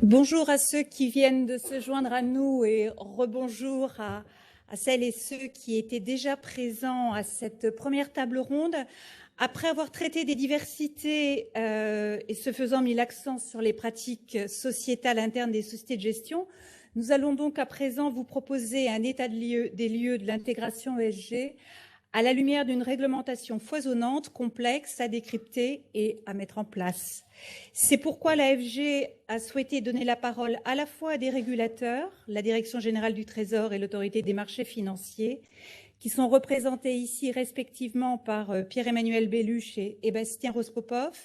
Bonjour à ceux qui viennent de se joindre à nous et rebonjour à celles et ceux qui étaient déjà présents à cette première table ronde. Après avoir traité des diversités et ce faisant mis l'accent sur les pratiques sociétales internes des sociétés de gestion, nous allons donc à présent vous proposer un état des lieux de l'intégration ESG à la lumière d'une réglementation foisonnante, complexe à décrypter et à mettre en place. C'est pourquoi l'AFG a souhaité donner la parole à la fois à des régulateurs, la Direction générale du Trésor et l'Autorité des marchés financiers, qui sont représentés ici respectivement par Pierre-Emmanuel Belluche et Bastien Rospopov,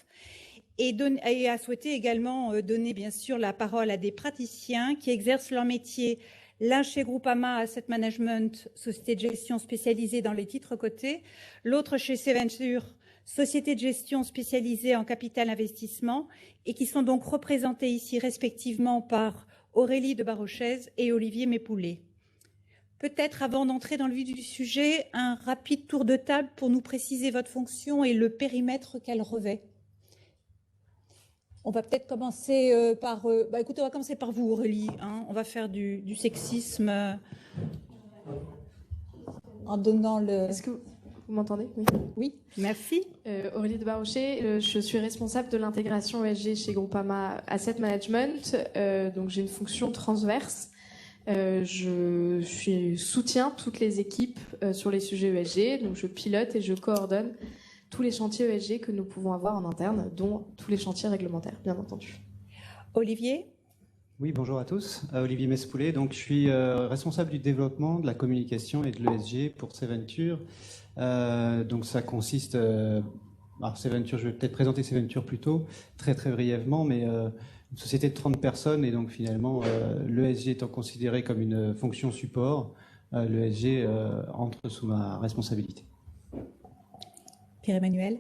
et a souhaité également donner bien sûr la parole à des praticiens qui exercent leur métier, l'un chez Groupama Asset Management, société de gestion spécialisée dans les titres cotés, l'autre chez Seventure, société de gestion spécialisée en capital investissement, et qui sont donc représentés ici respectivement par Aurélie de Barochez et Olivier Mépoulet. Peut-être avant d'entrer dans le vif du sujet, un rapide tour de table pour nous préciser votre fonction et le périmètre qu'elle revêt. On va peut-être commencer par... écoutez, on va commencer par vous, Aurélie. On va faire du sexisme en donnant le... Est-ce que vous m'entendez? Oui. Oui, merci. Aurélie de Barochet, je suis responsable de l'intégration ESG chez Groupama Asset Management. Donc j'ai une fonction transverse. Je soutiens toutes les équipes sur les sujets ESG. Donc je pilote et je coordonne tous les chantiers ESG que nous pouvons avoir en interne, dont tous les chantiers réglementaires, bien entendu. Olivier? Oui, bonjour à tous. Olivier Mespoulet. Donc, je suis responsable du développement, de la communication et de l'ESG pour Seventure. Donc, ça consiste... alors, Seventure, je vais peut-être présenter Seventure plus tôt, très brièvement, mais une société de 30 personnes. Et donc, finalement, l'ESG étant considéré comme une fonction support, l'ESG entre sous ma responsabilité. Pierre-Emmanuel?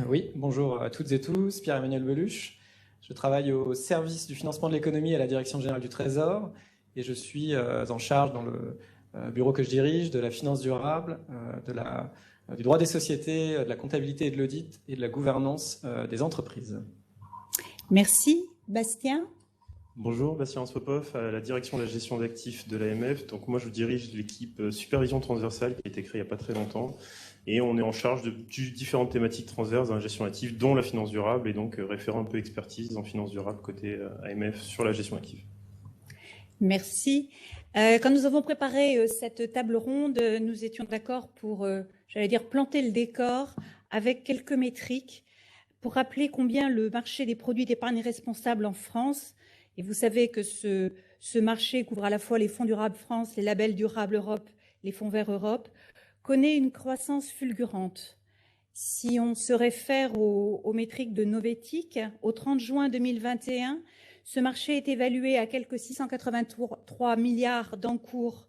Oui, bonjour à toutes et tous, Pierre-Emmanuel Belluche. Je travaille au service du financement de l'économie à la Direction générale du Trésor et je suis en charge dans le bureau que je dirige de la finance durable, du droit des sociétés, de la comptabilité et de l'audit et de la gouvernance des entreprises. Merci. Bastien? Bonjour, Bastien Rospopov, à la direction de la gestion d'actifs de l'AMF. Donc moi, je dirige l'équipe supervision transversale qui a été créée il n'y a pas très longtemps. Et on est en charge de différentes thématiques transverses dans la gestion d'actifs, dont la finance durable, et donc référent un peu expertise en finance durable côté AMF sur la gestion d'actifs. Merci. Quand nous avons préparé cette table ronde, nous étions d'accord pour, j'allais dire, planter le décor avec quelques métriques pour rappeler combien le marché des produits d'épargne responsable en France, et vous savez que ce marché couvre à la fois les fonds durables France, les labels durables Europe, les fonds verts Europe, connaît une croissance fulgurante. Si on se réfère aux métriques de Novetic, au 30 juin 2021, ce marché est évalué à quelques 683 milliards d'encours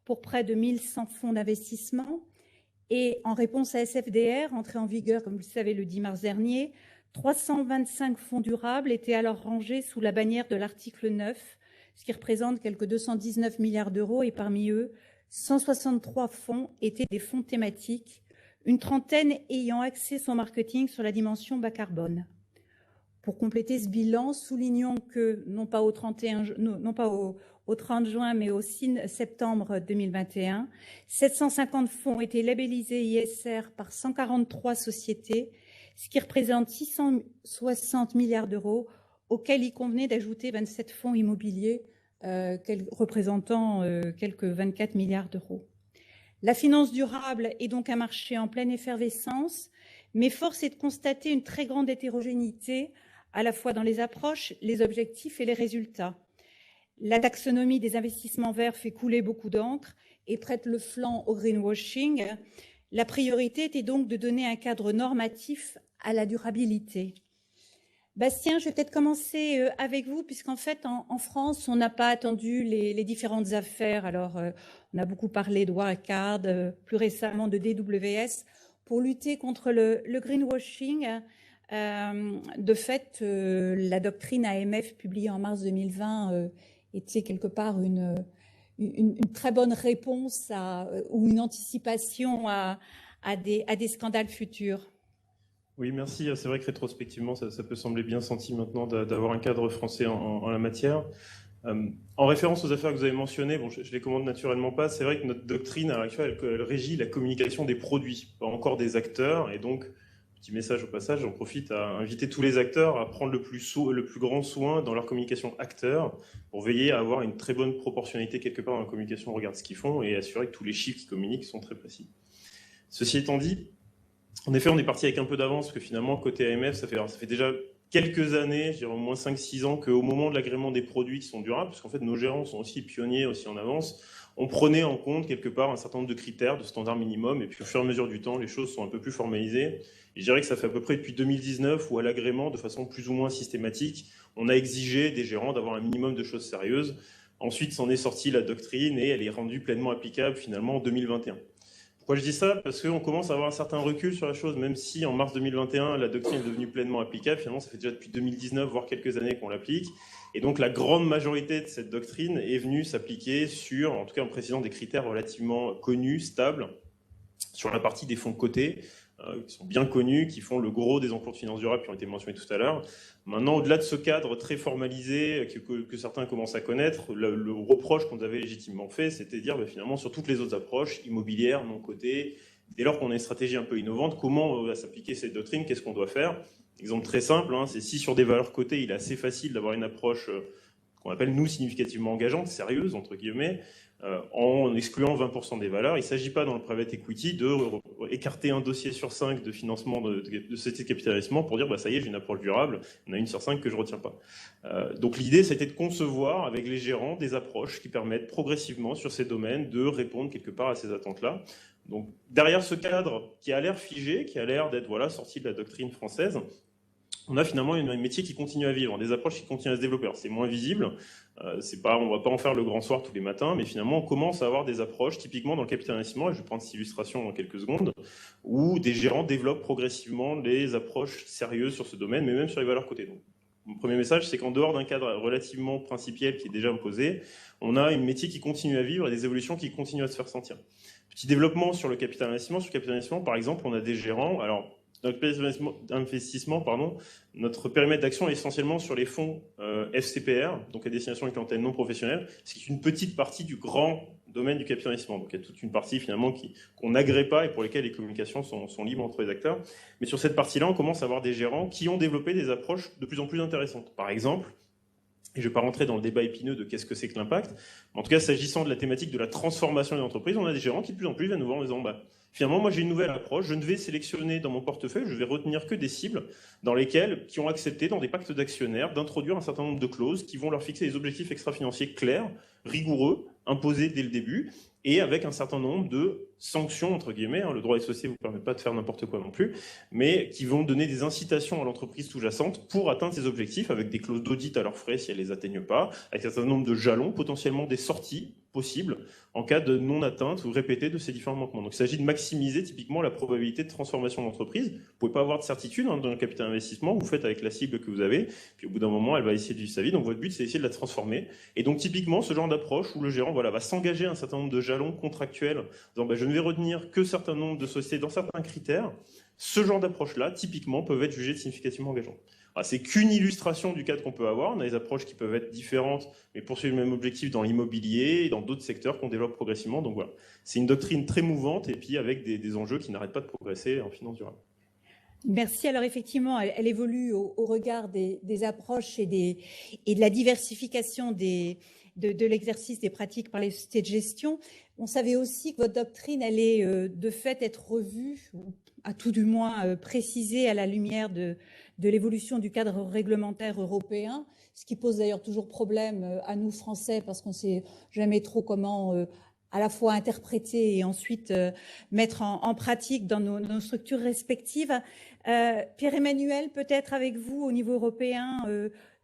pour près de 1100 fonds d'investissement. Et en réponse à SFDR, entré en vigueur, comme vous le savez, le 10 mars dernier, 325 fonds durables étaient alors rangés sous la bannière de l'article 9, ce qui représente quelques 219 milliards d'euros, et parmi eux, 163 fonds étaient des fonds thématiques, une trentaine ayant axé son marketing sur la dimension bas carbone. Pour compléter ce bilan, soulignons que, non pas au 30 juin, mais au 6 septembre 2021, 750 fonds étaient labellisés ISR par 143 sociétés, ce qui représente 660 milliards d'euros, auxquels il convenait d'ajouter 27 fonds immobiliers, représentant quelques 24 milliards d'euros. La finance durable est donc un marché en pleine effervescence, mais force est de constater une très grande hétérogénéité, à la fois dans les approches, les objectifs et les résultats. La taxonomie des investissements verts fait couler beaucoup d'encre et prête le flanc au greenwashing. La priorité était donc de donner un cadre normatif à la durabilité. Bastien, je vais peut-être commencer avec vous, puisqu'en fait, en France, on n'a pas attendu les différentes affaires. Alors, on a beaucoup parlé de Wirecard, plus récemment de DWS, pour lutter contre le greenwashing. De fait, la doctrine AMF publiée en mars 2020 était quelque part une très bonne réponse ou une anticipation à des scandales futurs. Oui, merci. C'est vrai que rétrospectivement, ça peut sembler bien senti maintenant d'avoir un cadre français en la matière. En référence aux affaires que vous avez mentionnées, bon, je les commande naturellement pas, c'est vrai que notre doctrine à l'heure actuelle, elle régit la communication des produits, pas encore des acteurs, et donc, petit message au passage, j'en profite à inviter tous les acteurs à prendre le plus grand soin dans leur communication acteur, pour veiller à avoir une très bonne proportionnalité quelque part dans la communication au regard de ce qu'ils font, et assurer que tous les chiffres qu'ils communiquent sont très précis. Ceci étant dit, en effet, on est parti avec un peu d'avance, parce que finalement, côté AMF, ça fait déjà quelques années, je dirais au moins 5-6 ans, qu'au moment de l'agrément des produits qui sont durables, parce qu'en fait nos gérants sont aussi pionniers, aussi en avance, on prenait en compte quelque part un certain nombre de critères, de standards minimums, et puis au fur et à mesure du temps, les choses sont un peu plus formalisées. Et je dirais que ça fait à peu près depuis 2019 où à l'agrément, de façon plus ou moins systématique, on a exigé des gérants d'avoir un minimum de choses sérieuses. Ensuite, s'en est sortie la doctrine et elle est rendue pleinement applicable finalement en 2021. Pourquoi je dis ça? Parce qu'on commence à avoir un certain recul sur la chose, même si en mars 2021, la doctrine est devenue pleinement applicable. Finalement, ça fait déjà depuis 2019, voire quelques années qu'on l'applique. Et donc, la grande majorité de cette doctrine est venue s'appliquer sur, en tout cas en précisant des critères relativement connus, stables, sur la partie des fonds cotés, qui sont bien connus, qui font le gros des encours de finances durables qui ont été mentionnés tout à l'heure. Maintenant, au-delà de ce cadre très formalisé que certains commencent à connaître, le reproche qu'on avait légitimement fait, c'était de dire finalement sur toutes les autres approches, immobilières, non cotées, dès lors qu'on a une stratégie un peu innovante, comment va s'appliquer cette doctrine, qu'est-ce qu'on doit faire? Exemple très simple, c'est si sur des valeurs cotées, il est assez facile d'avoir une approche qu'on appelle nous significativement engageante, sérieuse, entre guillemets, en excluant 20% des valeurs. Il ne s'agit pas dans le private equity d'écarter un dossier sur 5 de financement de société de capitalisation pour dire ça y est, j'ai une approche durable, il y en a une sur 5 que je ne retiens pas. Donc l'idée, c'était de concevoir avec les gérants des approches qui permettent progressivement sur ces domaines de répondre quelque part à ces attentes-là. Donc derrière ce cadre qui a l'air figé, qui a l'air d'être sorti de la doctrine française, on a finalement un métier qui continue à vivre, des approches qui continuent à se développer. C'est moins visible, on ne va pas en faire le grand soir tous les matins, mais finalement on commence à avoir des approches, typiquement dans le capital investissement, et je vais prendre cette illustration dans quelques secondes, où des gérants développent progressivement des approches sérieuses sur ce domaine, mais même sur les valeurs cotées. Donc, mon premier message, c'est qu'en dehors d'un cadre relativement principiel qui est déjà imposé, on a un métier qui continue à vivre et des évolutions qui continuent à se faire sentir. Petit développement sur le capital investissement. Sur le capital investissement, par exemple, on a des gérants... Alors, dans le investissement, notre périmètre d'action est essentiellement sur les fonds FCPR, donc à destination d'une clientèle non professionnelle, ce qui est une petite partie du grand domaine du capital investissement. Donc il y a toute une partie finalement qu'on n'agrée pas et pour lesquelles les communications sont libres entre les acteurs. Mais sur cette partie-là, on commence à avoir des gérants qui ont développé des approches de plus en plus intéressantes. Par exemple, et je ne vais pas rentrer dans le débat épineux de qu'est-ce que c'est que l'impact, mais en tout cas, s'agissant de la thématique de la transformation des entreprises, on a des gérants qui de plus en plus viennent nous voir en disant finalement, moi j'ai une nouvelle approche, je ne vais sélectionner dans mon portefeuille, je vais retenir que des cibles qui ont accepté dans des pactes d'actionnaires d'introduire un certain nombre de clauses qui vont leur fixer des objectifs extra-financiers clairs, rigoureux, imposés dès le début, et avec un certain nombre de sanctions, entre guillemets, le droit associé ne vous permet pas de faire n'importe quoi non plus, mais qui vont donner des incitations à l'entreprise sous-jacente pour atteindre ses objectifs, avec des clauses d'audit à leurs frais si elles ne les atteignent pas, avec un certain nombre de jalons, potentiellement des sorties possibles en cas de non-atteinte ou répétée de ces différents manquements. Donc il s'agit de maximiser typiquement la probabilité de transformation d'entreprise. Vous ne pouvez pas avoir de certitude dans le capital investissement, vous faites avec la cible que vous avez, puis au bout d'un moment, elle va essayer de vivre sa vie, donc votre but, c'est d'essayer de la transformer. Et donc typiquement, ce genre d'approche où le gérant va s'engager un certain nombre de jalons contractuels, en disant je ne vais retenir que certain nombre de sociétés dans certains critères, ce genre d'approche-là, typiquement, peuvent être jugées significativement engageantes. C'est qu'une illustration du cadre qu'on peut avoir. On a des approches qui peuvent être différentes, mais poursuivre le même objectif dans l'immobilier et dans d'autres secteurs qu'on développe progressivement. Donc voilà, c'est une doctrine très mouvante et puis avec des enjeux qui n'arrêtent pas de progresser en finance durable. Merci. Alors effectivement, elle évolue au regard des approches et de la diversification de l'exercice des pratiques par les sociétés de gestion. On savait aussi que votre doctrine allait de fait être revue, ou à tout du moins précisée à la lumière de l'évolution du cadre réglementaire européen, ce qui pose d'ailleurs toujours problème à nous Français parce qu'on ne sait jamais trop comment à la fois interpréter et ensuite mettre en pratique dans nos structures respectives. Pierre-Emmanuel, peut-être avec vous au niveau européen,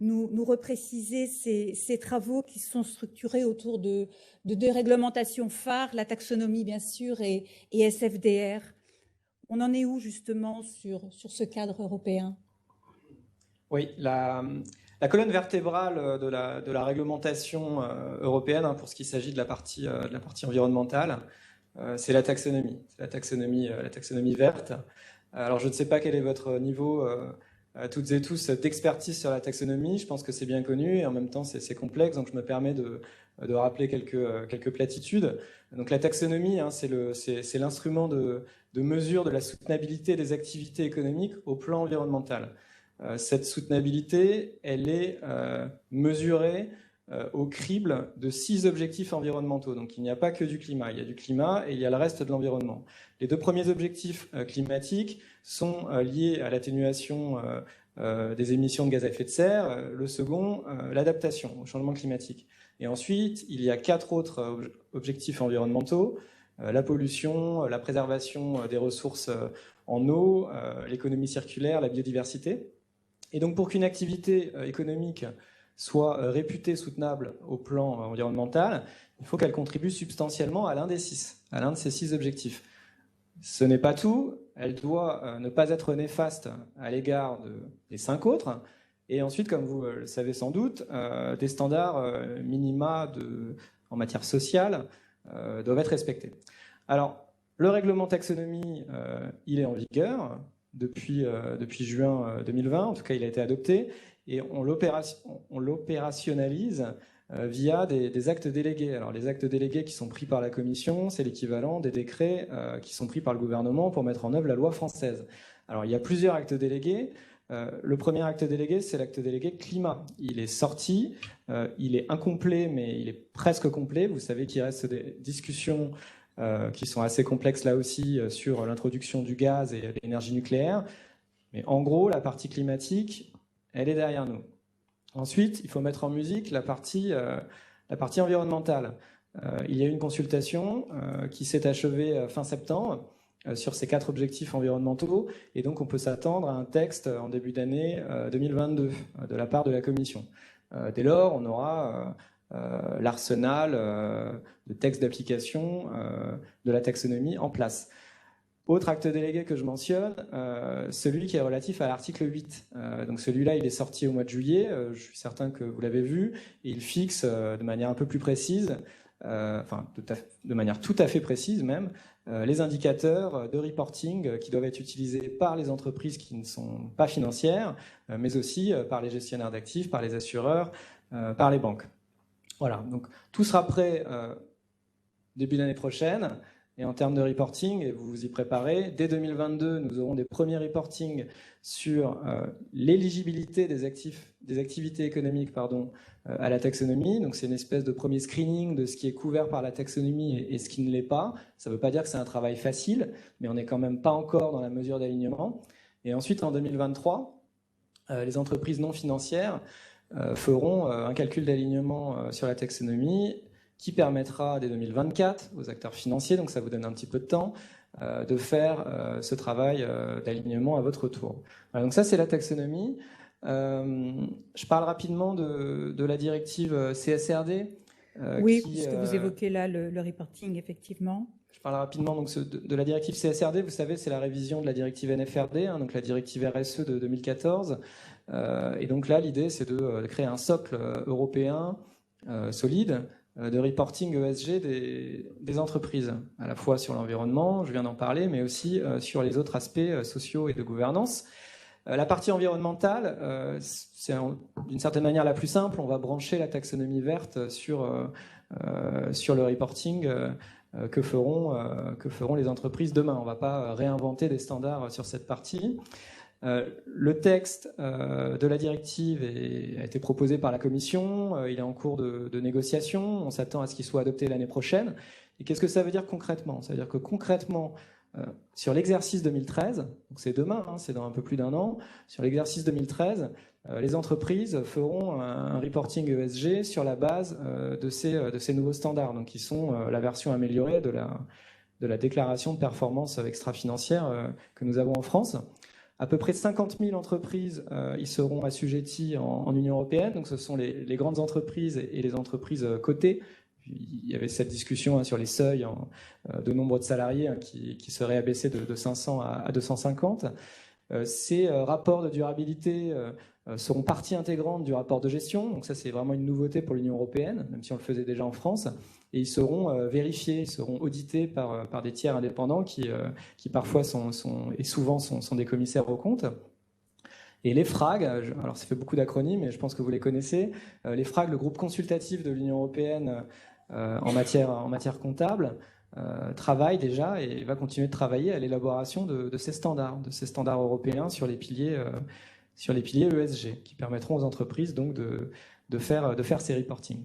nous repréciser ces travaux qui sont structurés autour de deux réglementations phares, la taxonomie bien sûr et SFDR. On en est où justement sur ce cadre européen ? Oui, la colonne vertébrale de la réglementation européenne, pour ce qui s'agit de la partie environnementale, c'est la taxonomie. C'est la taxonomie verte. Alors, je ne sais pas quel est votre niveau, toutes et tous, d'expertise sur la taxonomie. Je pense que c'est bien connu et en même temps, c'est complexe. Donc, je me permets de rappeler quelques platitudes. Donc, la taxonomie, hein, c'est l'instrument de mesure de la soutenabilité des activités économiques au plan environnemental. Cette soutenabilité, elle est mesurée au crible de 6 objectifs environnementaux. Donc il n'y a pas que du climat, il y a du climat et il y a le reste de l'environnement. Les 2 premiers objectifs climatiques sont liés à l'atténuation des émissions de gaz à effet de serre, le second, l'adaptation au changement climatique. Et ensuite, il y a 4 autres objectifs environnementaux, la pollution, la préservation des ressources en eau, l'économie circulaire, la biodiversité. Et donc pour qu'une activité économique soit réputée soutenable au plan environnemental, il faut qu'elle contribue substantiellement à l'un de ces 6 objectifs. Ce n'est pas tout, elle doit ne pas être néfaste à l'égard des 5 autres, et ensuite, comme vous le savez sans doute, des standards minima en matière sociale doivent être respectés. Alors, le règlement taxonomie, il est en vigueur depuis juin 2020, en tout cas il a été adopté, et on l'opérationnalise via des actes délégués. Alors les actes délégués qui sont pris par la Commission, c'est l'équivalent des décrets qui sont pris par le gouvernement pour mettre en œuvre la loi française. Alors il y a plusieurs actes délégués. Le premier acte délégué, c'est l'acte délégué climat. Il est sorti, il est incomplet, mais il est presque complet. Vous savez qu'il reste des discussions qui sont assez complexes là aussi sur l'introduction du gaz et l'énergie nucléaire. Mais en gros, la partie climatique, elle est derrière nous. Ensuite, il faut mettre en musique la partie environnementale. Il y a eu une consultation qui s'est achevée fin septembre sur ces 4 objectifs environnementaux, et donc on peut s'attendre à un texte en début d'année 2022 de la part de la Commission. Dès lors, on aura l'arsenal de textes d'application de la taxonomie en place. Autre acte délégué que je mentionne, celui qui est relatif à l'article 8. Donc celui-là, il est sorti au mois de juillet, je suis certain que vous l'avez vu, et il fixe de manière un peu plus précise, de manière tout à fait précise même, les indicateurs de reporting qui doivent être utilisés par les entreprises qui ne sont pas financières, mais aussi par les gestionnaires d'actifs, par les assureurs, par les banques. Voilà, donc tout sera prêt début d'année prochaine. Et en termes de reporting, et vous vous y préparez, dès 2022, nous aurons des premiers reportings sur l'éligibilité des activités économiques à la taxonomie. Donc c'est une espèce de premier screening de ce qui est couvert par la taxonomie et ce qui ne l'est pas. Ça ne veut pas dire que c'est un travail facile, mais on n'est quand même pas encore dans la mesure d'alignement. Et ensuite, en 2023, les entreprises non financières feront un calcul d'alignement sur la taxonomie qui permettra dès 2024 aux acteurs financiers, donc ça vous donne un petit peu de temps, de faire ce travail d'alignement à votre tour. Voilà, donc ça c'est la taxonomie. Je parle rapidement de la directive CSRD. Oui, puisque vous évoquez là le reporting, effectivement. Je parle rapidement donc, de la directive CSRD. Vous savez, c'est la révision de la directive NFRD, donc la directive RSE de 2014. Et donc là, l'idée, c'est de créer un socle européen solide de reporting ESG des entreprises, à la fois sur l'environnement, je viens d'en parler, mais aussi sur les autres aspects sociaux et de gouvernance. La partie environnementale, c'est d'une certaine manière la plus simple. On va brancher la taxonomie verte sur le reporting que feront les entreprises demain. On ne va pas réinventer des standards sur cette partie. Le texte de la directive a été proposé par la Commission, il est en cours de négociation, on s'attend à ce qu'il soit adopté l'année prochaine. Et qu'est-ce que ça veut dire concrètement? Ça veut dire que concrètement, sur l'exercice 2013, donc c'est demain, c'est dans un peu plus d'un an, sur l'exercice 2013, les entreprises feront un reporting ESG sur la base de ces nouveaux standards, donc qui sont la version améliorée de la déclaration de performance extra-financière que nous avons en France. À peu près 50 000 entreprises y seront assujetties en Union européenne. Donc, ce sont les grandes entreprises et les entreprises cotées. Il y avait cette discussion sur les seuils de nombre de salariés qui seraient abaissés de 500 à 250. Ces rapports de durabilité seront partie intégrante du rapport de gestion. Donc ça, c'est vraiment une nouveauté pour l'Union européenne, même si on le faisait déjà en France. Et ils seront vérifiés, ils seront audités par des tiers indépendants qui parfois et souvent sont des commissaires aux comptes. Et les FRAG, alors ça fait beaucoup d'acronymes, mais je pense que vous les connaissez. Les FRAG, le groupe consultatif de l'Union européenne en matière comptable, travaille déjà et va continuer de travailler à l'élaboration de ces standards européens sur les piliers ESG, qui permettront aux entreprises donc de faire ces reportings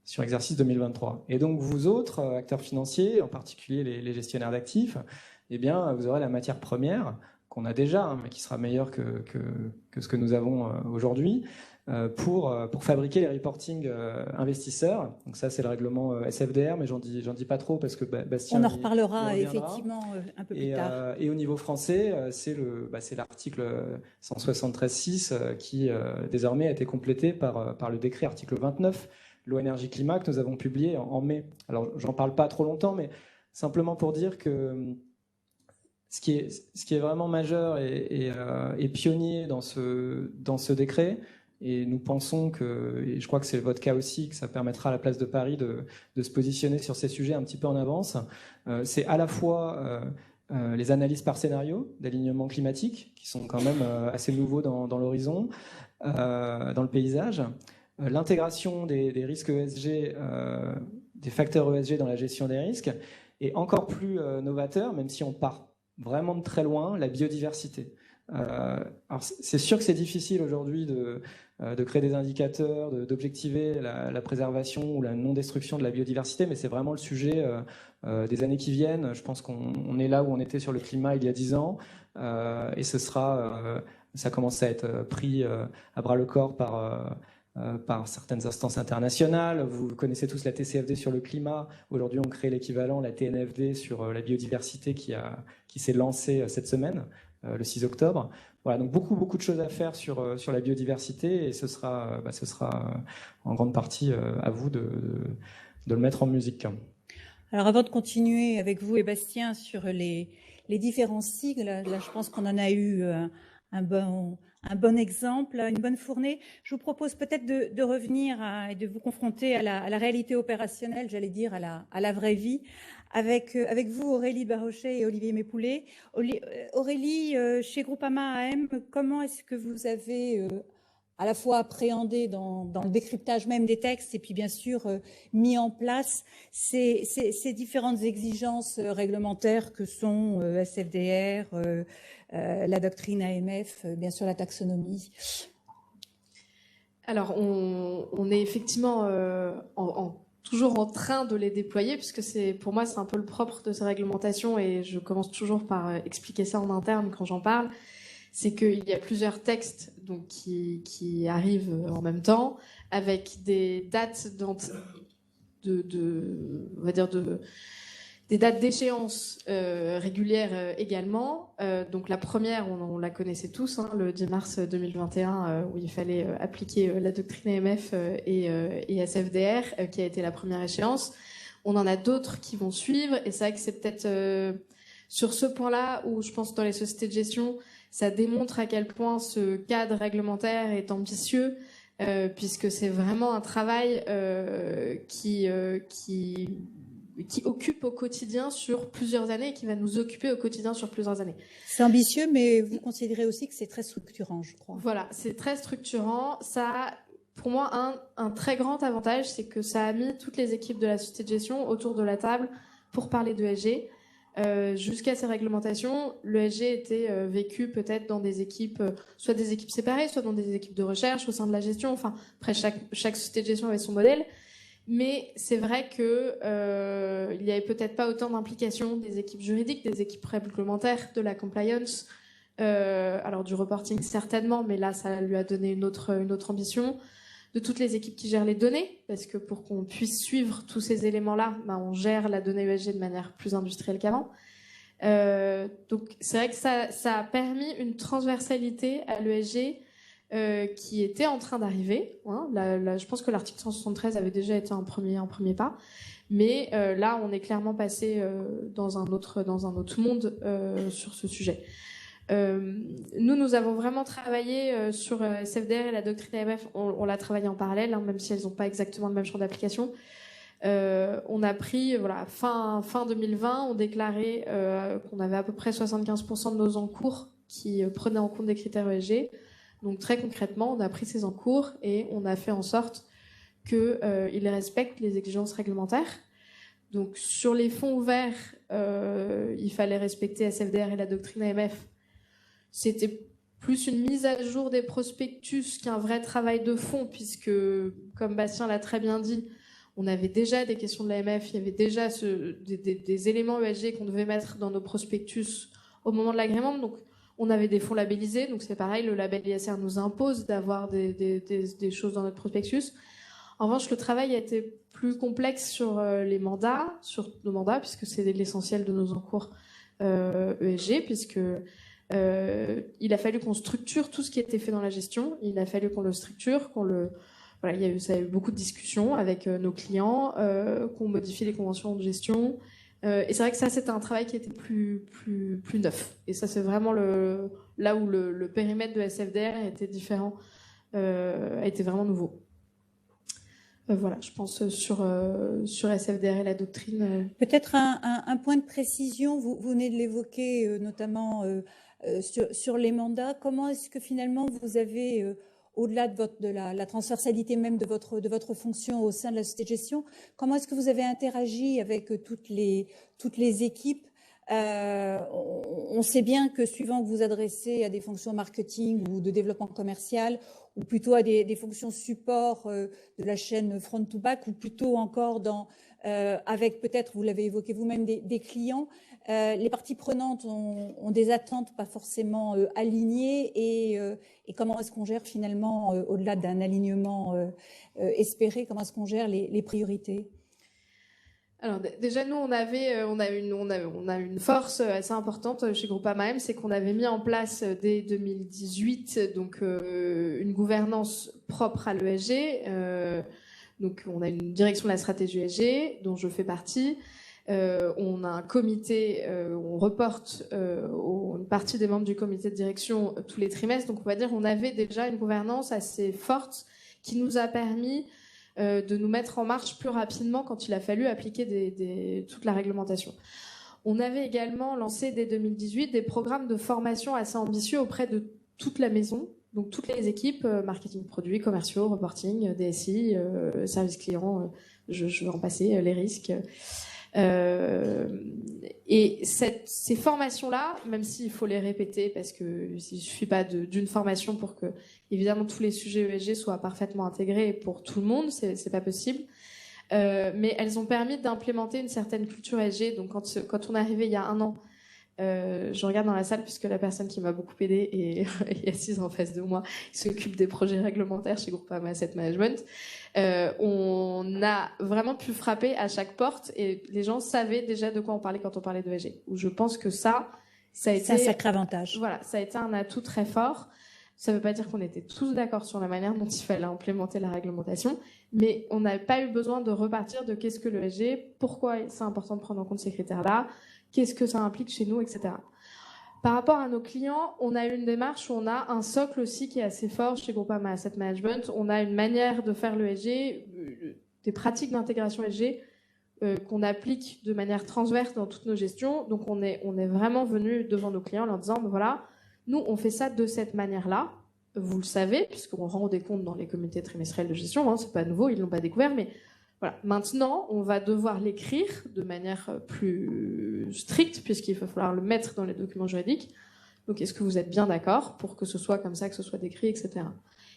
sur exercice 2023. Et donc vous autres acteurs financiers, en particulier les gestionnaires d'actifs, eh bien vous aurez la matière première qu'on a déjà, mais qui sera meilleure que ce que nous avons aujourd'hui, pour fabriquer les reportings investisseurs. Donc ça, c'est le règlement SFDR, mais j'en dis pas trop parce que Bastien... On en reparlera effectivement un peu plus tard. Et au niveau français, c'est l'article 173.6 qui désormais a été complété par le décret article 29, loi énergie-climat, que nous avons publié en mai. Alors, j'en parle pas trop longtemps, mais simplement pour dire que ce qui est vraiment majeur et pionnier dans ce décret, et nous pensons et je crois que c'est votre cas aussi, que ça permettra à la place de Paris de se positionner sur ces sujets un petit peu en avance, c'est à la fois les analyses par scénario d'alignement climatique, qui sont quand même assez nouveaux dans l'horizon, dans le paysage, l'intégration des risques ESG, des facteurs ESG dans la gestion des risques, et encore plus novateur, même si on part vraiment de très loin, la biodiversité. Alors c'est sûr que c'est difficile aujourd'hui de créer des indicateurs, d'objectiver la préservation ou la non-destruction de la biodiversité, mais c'est vraiment le sujet des années qui viennent. Je pense qu'on est là où on était sur le climat il y a 10 ans, et ça commence à être pris à bras-le-corps par certaines instances internationales. Vous connaissez tous la TCFD sur le climat. Aujourd'hui, on crée l'équivalent, la TNFD sur la biodiversité qui s'est lancée cette semaine, le 6 octobre. Voilà, donc beaucoup de choses à faire sur la biodiversité, et ce sera en grande partie à vous de le mettre en musique. Alors avant de continuer avec vous et Bastien sur les différents sigles, là je pense qu'on en a eu un bon exemple, une bonne fournée. Je vous propose peut-être de revenir et de vous confronter à la réalité opérationnelle, j'allais dire à la vraie vie, avec vous Aurélie Barochet et Olivier Mespoulet. Aurélie, chez Groupama AM, comment est-ce que vous avez à la fois appréhendé dans le décryptage même des textes et puis bien sûr mis en place ces différentes exigences réglementaires que sont SFDR, la doctrine AMF, bien sûr la taxonomie? Alors on est effectivement toujours en train de les déployer, puisque pour moi c'est un peu le propre de ces réglementations, et je commence toujours par expliquer ça en interne quand j'en parle. C'est qu'il y a plusieurs textes donc, qui arrivent en même temps, avec des dates des dates d'échéance régulières également. Donc la première, on la connaissait tous, hein, le 10 mars 2021, où il fallait appliquer la doctrine AMF et SFDR, qui a été la première échéance. On en a d'autres qui vont suivre, et c'est vrai que c'est peut-être sur ce point-là où je pense dans les sociétés de gestion, ça démontre à quel point ce cadre réglementaire est ambitieux, puisque c'est vraiment un travail qui occupe au quotidien sur plusieurs années, et qui va nous occuper au quotidien sur plusieurs années. C'est ambitieux, mais vous considérez aussi que c'est très structurant, je crois. Voilà, c'est très structurant. Ça a, pour moi, un très grand avantage, c'est que ça a mis toutes les équipes de la société de gestion autour de la table pour parler de ESG. Jusqu'à ces réglementations, l'ESG était vécu peut-être dans des équipes, soit des équipes séparées, soit dans des équipes de recherche au sein de la gestion. Enfin, après, chaque société de gestion avait son modèle. Mais c'est vrai que il n'y avait peut-être pas autant d'implication des équipes juridiques, des équipes réglementaires, de la compliance, alors du reporting certainement, mais là, ça lui a donné une autre ambition. De toutes les équipes qui gèrent les données, parce que pour qu'on puisse suivre tous ces éléments-là, on gère la donnée ESG de manière plus industrielle qu'avant. Donc c'est vrai que ça a permis une transversalité à l'ESG qui était en train d'arriver. Hein. Je pense que l'article 173 avait déjà été un premier pas, mais là on est clairement passé dans un autre monde sur ce sujet. Nous avons vraiment travaillé sur SFDR et la doctrine AMF. On l'a travaillé en parallèle, même si elles n'ont pas exactement le même champ d'application. On a pris, fin 2020, on déclarait qu'on avait à peu près 75% de nos encours qui prenaient en compte des critères ESG. Donc très concrètement, on a pris ces encours et on a fait en sorte qu'ils respectent les exigences réglementaires. Donc sur les fonds ouverts, il fallait respecter SFDR et la doctrine AMF. C'était plus une mise à jour des prospectus qu'un vrai travail de fond, puisque, comme Bastien l'a très bien dit, on avait déjà des questions de l'AMF, il y avait déjà des éléments ESG qu'on devait mettre dans nos prospectus au moment de l'agrément. Donc, on avait des fonds labellisés, donc c'est pareil, le label ISR nous impose d'avoir des choses dans notre prospectus. En revanche, le travail a été plus complexe sur les mandats, sur nos mandats, puisque c'est l'essentiel de nos encours ESG, puisque il a fallu qu'on structure tout ce qui était fait dans la gestion, il a fallu qu'on le structure, Voilà, ça a eu beaucoup de discussions avec nos clients, qu'on modifie les conventions de gestion. Et c'est vrai que ça, c'était un travail qui était plus neuf. Et ça, c'est vraiment là où le périmètre de SFDR était différent, était vraiment nouveau. Voilà, je pense sur SFDR et la doctrine. Peut-être un point de précision, vous venez de l'évoquer notamment sur les mandats. Comment est-ce que finalement vous avez... au-delà de la transversalité même de votre fonction au sein de la société de gestion, comment est-ce que vous avez interagi avec toutes les équipes? On sait bien que suivant que vous adressez à des fonctions marketing ou de développement commercial, ou plutôt à des fonctions support de la chaîne front to back, ou plutôt encore avec peut-être, vous l'avez évoqué vous-même, des clients, les parties prenantes ont des attentes pas forcément alignées et comment est-ce qu'on gère finalement, au-delà d'un alignement espéré, comment est-ce qu'on gère les priorités? Alors déjà, nous, on a une force assez importante chez Groupama M, c'est qu'on avait mis en place dès 2018 donc une gouvernance propre à l'ESG. Donc on a une direction de la stratégie ESG dont je fais partie. On a un comité, on reporte une partie des membres du comité de direction tous les trimestres. Donc on va dire on avait déjà une gouvernance assez forte qui nous a permis de nous mettre en marche plus rapidement quand il a fallu appliquer toute la réglementation. On avait également lancé dès 2018 des programmes de formation assez ambitieux auprès de toute la maison, donc toutes les équipes, marketing produits, commerciaux, reporting, DSI, service client, je vais en passer, les risques. Et ces formations-là, même s'il faut les répéter, parce qu'il ne suffit pas d'une formation pour que, évidemment, tous les sujets ESG soient parfaitement intégrés pour tout le monde, c'est pas possible. Mais elles ont permis d'implémenter une certaine culture ESG. Donc, quand on est arrivé il y a 1 an, je regarde dans la salle puisque la personne qui m'a beaucoup aidée est assise en face de moi, qui s'occupe des projets réglementaires chez Groupama Asset Management. On a vraiment pu frapper à chaque porte et les gens savaient déjà de quoi on parlait quand on parlait de ESG. Je pense que ça a été un sacré avantage. Voilà, ça a été un atout très fort. Ça ne veut pas dire qu'on était tous d'accord sur la manière dont il fallait implémenter la réglementation, mais on n'a pas eu besoin de repartir de qu'est-ce que le ESG, pourquoi c'est important de prendre en compte ces critères-là, qu'est-ce que ça implique chez nous, etc. Par rapport à nos clients, on a une démarche où on a un socle aussi qui est assez fort chez Groupama Asset Management. On a une manière de faire le ESG, des pratiques d'intégration ESG qu'on applique de manière transverse dans toutes nos gestions. Donc on est vraiment venu devant nos clients en leur disant, ben voilà, nous on fait ça de cette manière-là. Vous le savez, puisqu'on rend des comptes dans les comités trimestriels de gestion, hein, c'est pas nouveau, ils l'ont pas découvert, mais voilà. Maintenant, on va devoir l'écrire de manière plus stricte, puisqu'il va falloir le mettre dans les documents juridiques. Donc, est-ce que vous êtes bien d'accord pour que ce soit comme ça, que ce soit décrit, etc.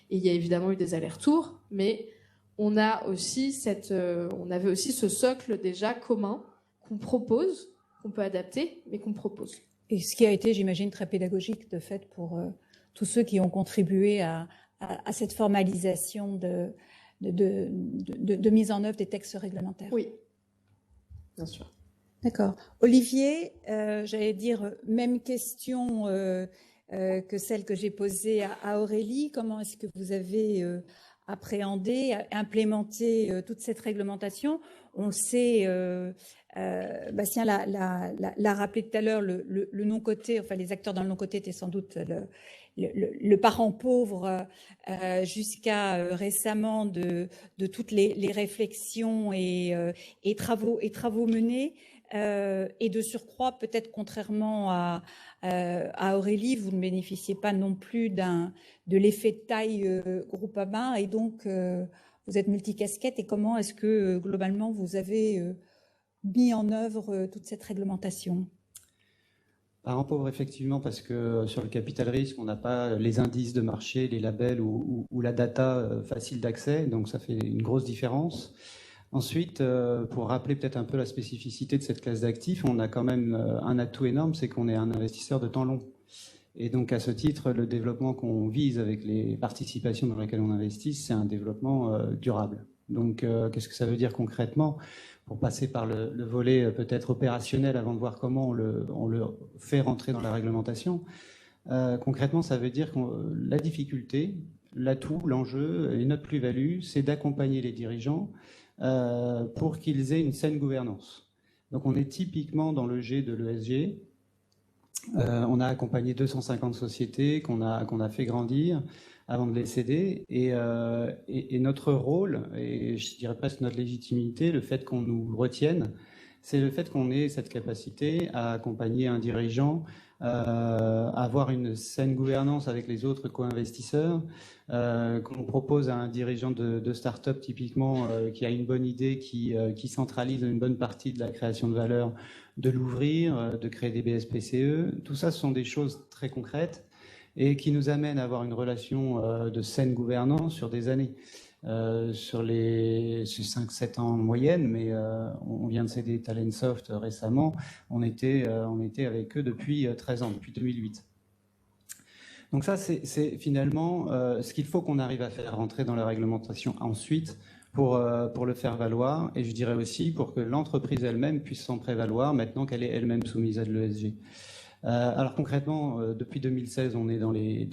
Et il y a évidemment eu des allers-retours, mais on avait aussi ce socle déjà commun qu'on propose, qu'on peut adapter, mais qu'on propose. Et ce qui a été, j'imagine, très pédagogique de fait pour tous ceux qui ont contribué à cette formalisation de mise en œuvre des textes réglementaires. Oui, bien sûr. D'accord. Olivier, j'allais dire même question que celle que j'ai posée à Aurélie. Comment est-ce que vous avez appréhendé, implémenté toute cette réglementation? On sait Bastien l'a rappelé tout à l'heure, le non-coté, enfin les acteurs dans le non-coté étaient sans doute le parent pauvre jusqu'à récemment de toutes les réflexions et travaux menés. Et de surcroît, peut-être contrairement à Aurélie, vous ne bénéficiez pas non plus de l'effet de taille Groupama, et donc vous êtes multicasquette. Et comment est-ce que globalement vous avez mis en œuvre toute cette réglementation? Parent pauvre, effectivement, parce que sur le capital risque, on n'a pas les indices de marché, les labels ou la data facile d'accès, donc ça fait une grosse différence. Ensuite, pour rappeler peut-être un peu la spécificité de cette classe d'actifs, on a quand même un atout énorme, c'est qu'on est un investisseur de temps long. Et donc, à ce titre, le développement qu'on vise avec les participations dans lesquelles on investit, c'est un développement durable. Donc, qu'est-ce que ça veut dire concrètement? Pour passer par le volet peut-être opérationnel avant de voir comment on le fait rentrer dans la réglementation. Concrètement, ça veut dire que la difficulté, l'atout, l'enjeu et notre plus-value, c'est d'accompagner les dirigeants pour qu'ils aient une saine gouvernance. Donc on est typiquement dans le G de l'ESG. On a accompagné 250 sociétés qu'on a fait grandir avant de les céder, et notre rôle, et je dirais presque notre légitimité, le fait qu'on nous retienne, c'est le fait qu'on ait cette capacité à accompagner un dirigeant, à avoir une saine gouvernance avec les autres co-investisseurs, qu'on propose à un dirigeant de start-up typiquement qui a une bonne idée, qui centralise une bonne partie de la création de valeur, de l'ouvrir, de créer des BSPCE. Tout ça, ce sont des choses très concrètes et qui nous amènent à avoir une relation de saine gouvernance sur des années. Sur les 5-7 ans en moyenne, mais on vient de céder Talentsoft récemment, on était avec eux depuis 13 ans, depuis 2008. Donc ça, c'est finalement ce qu'il faut qu'on arrive à faire rentrer dans la réglementation ensuite pour le faire valoir, et je dirais aussi pour que l'entreprise elle-même puisse s'en prévaloir maintenant qu'elle est elle-même soumise à de l'ESG. Alors concrètement, depuis 2016, on est dans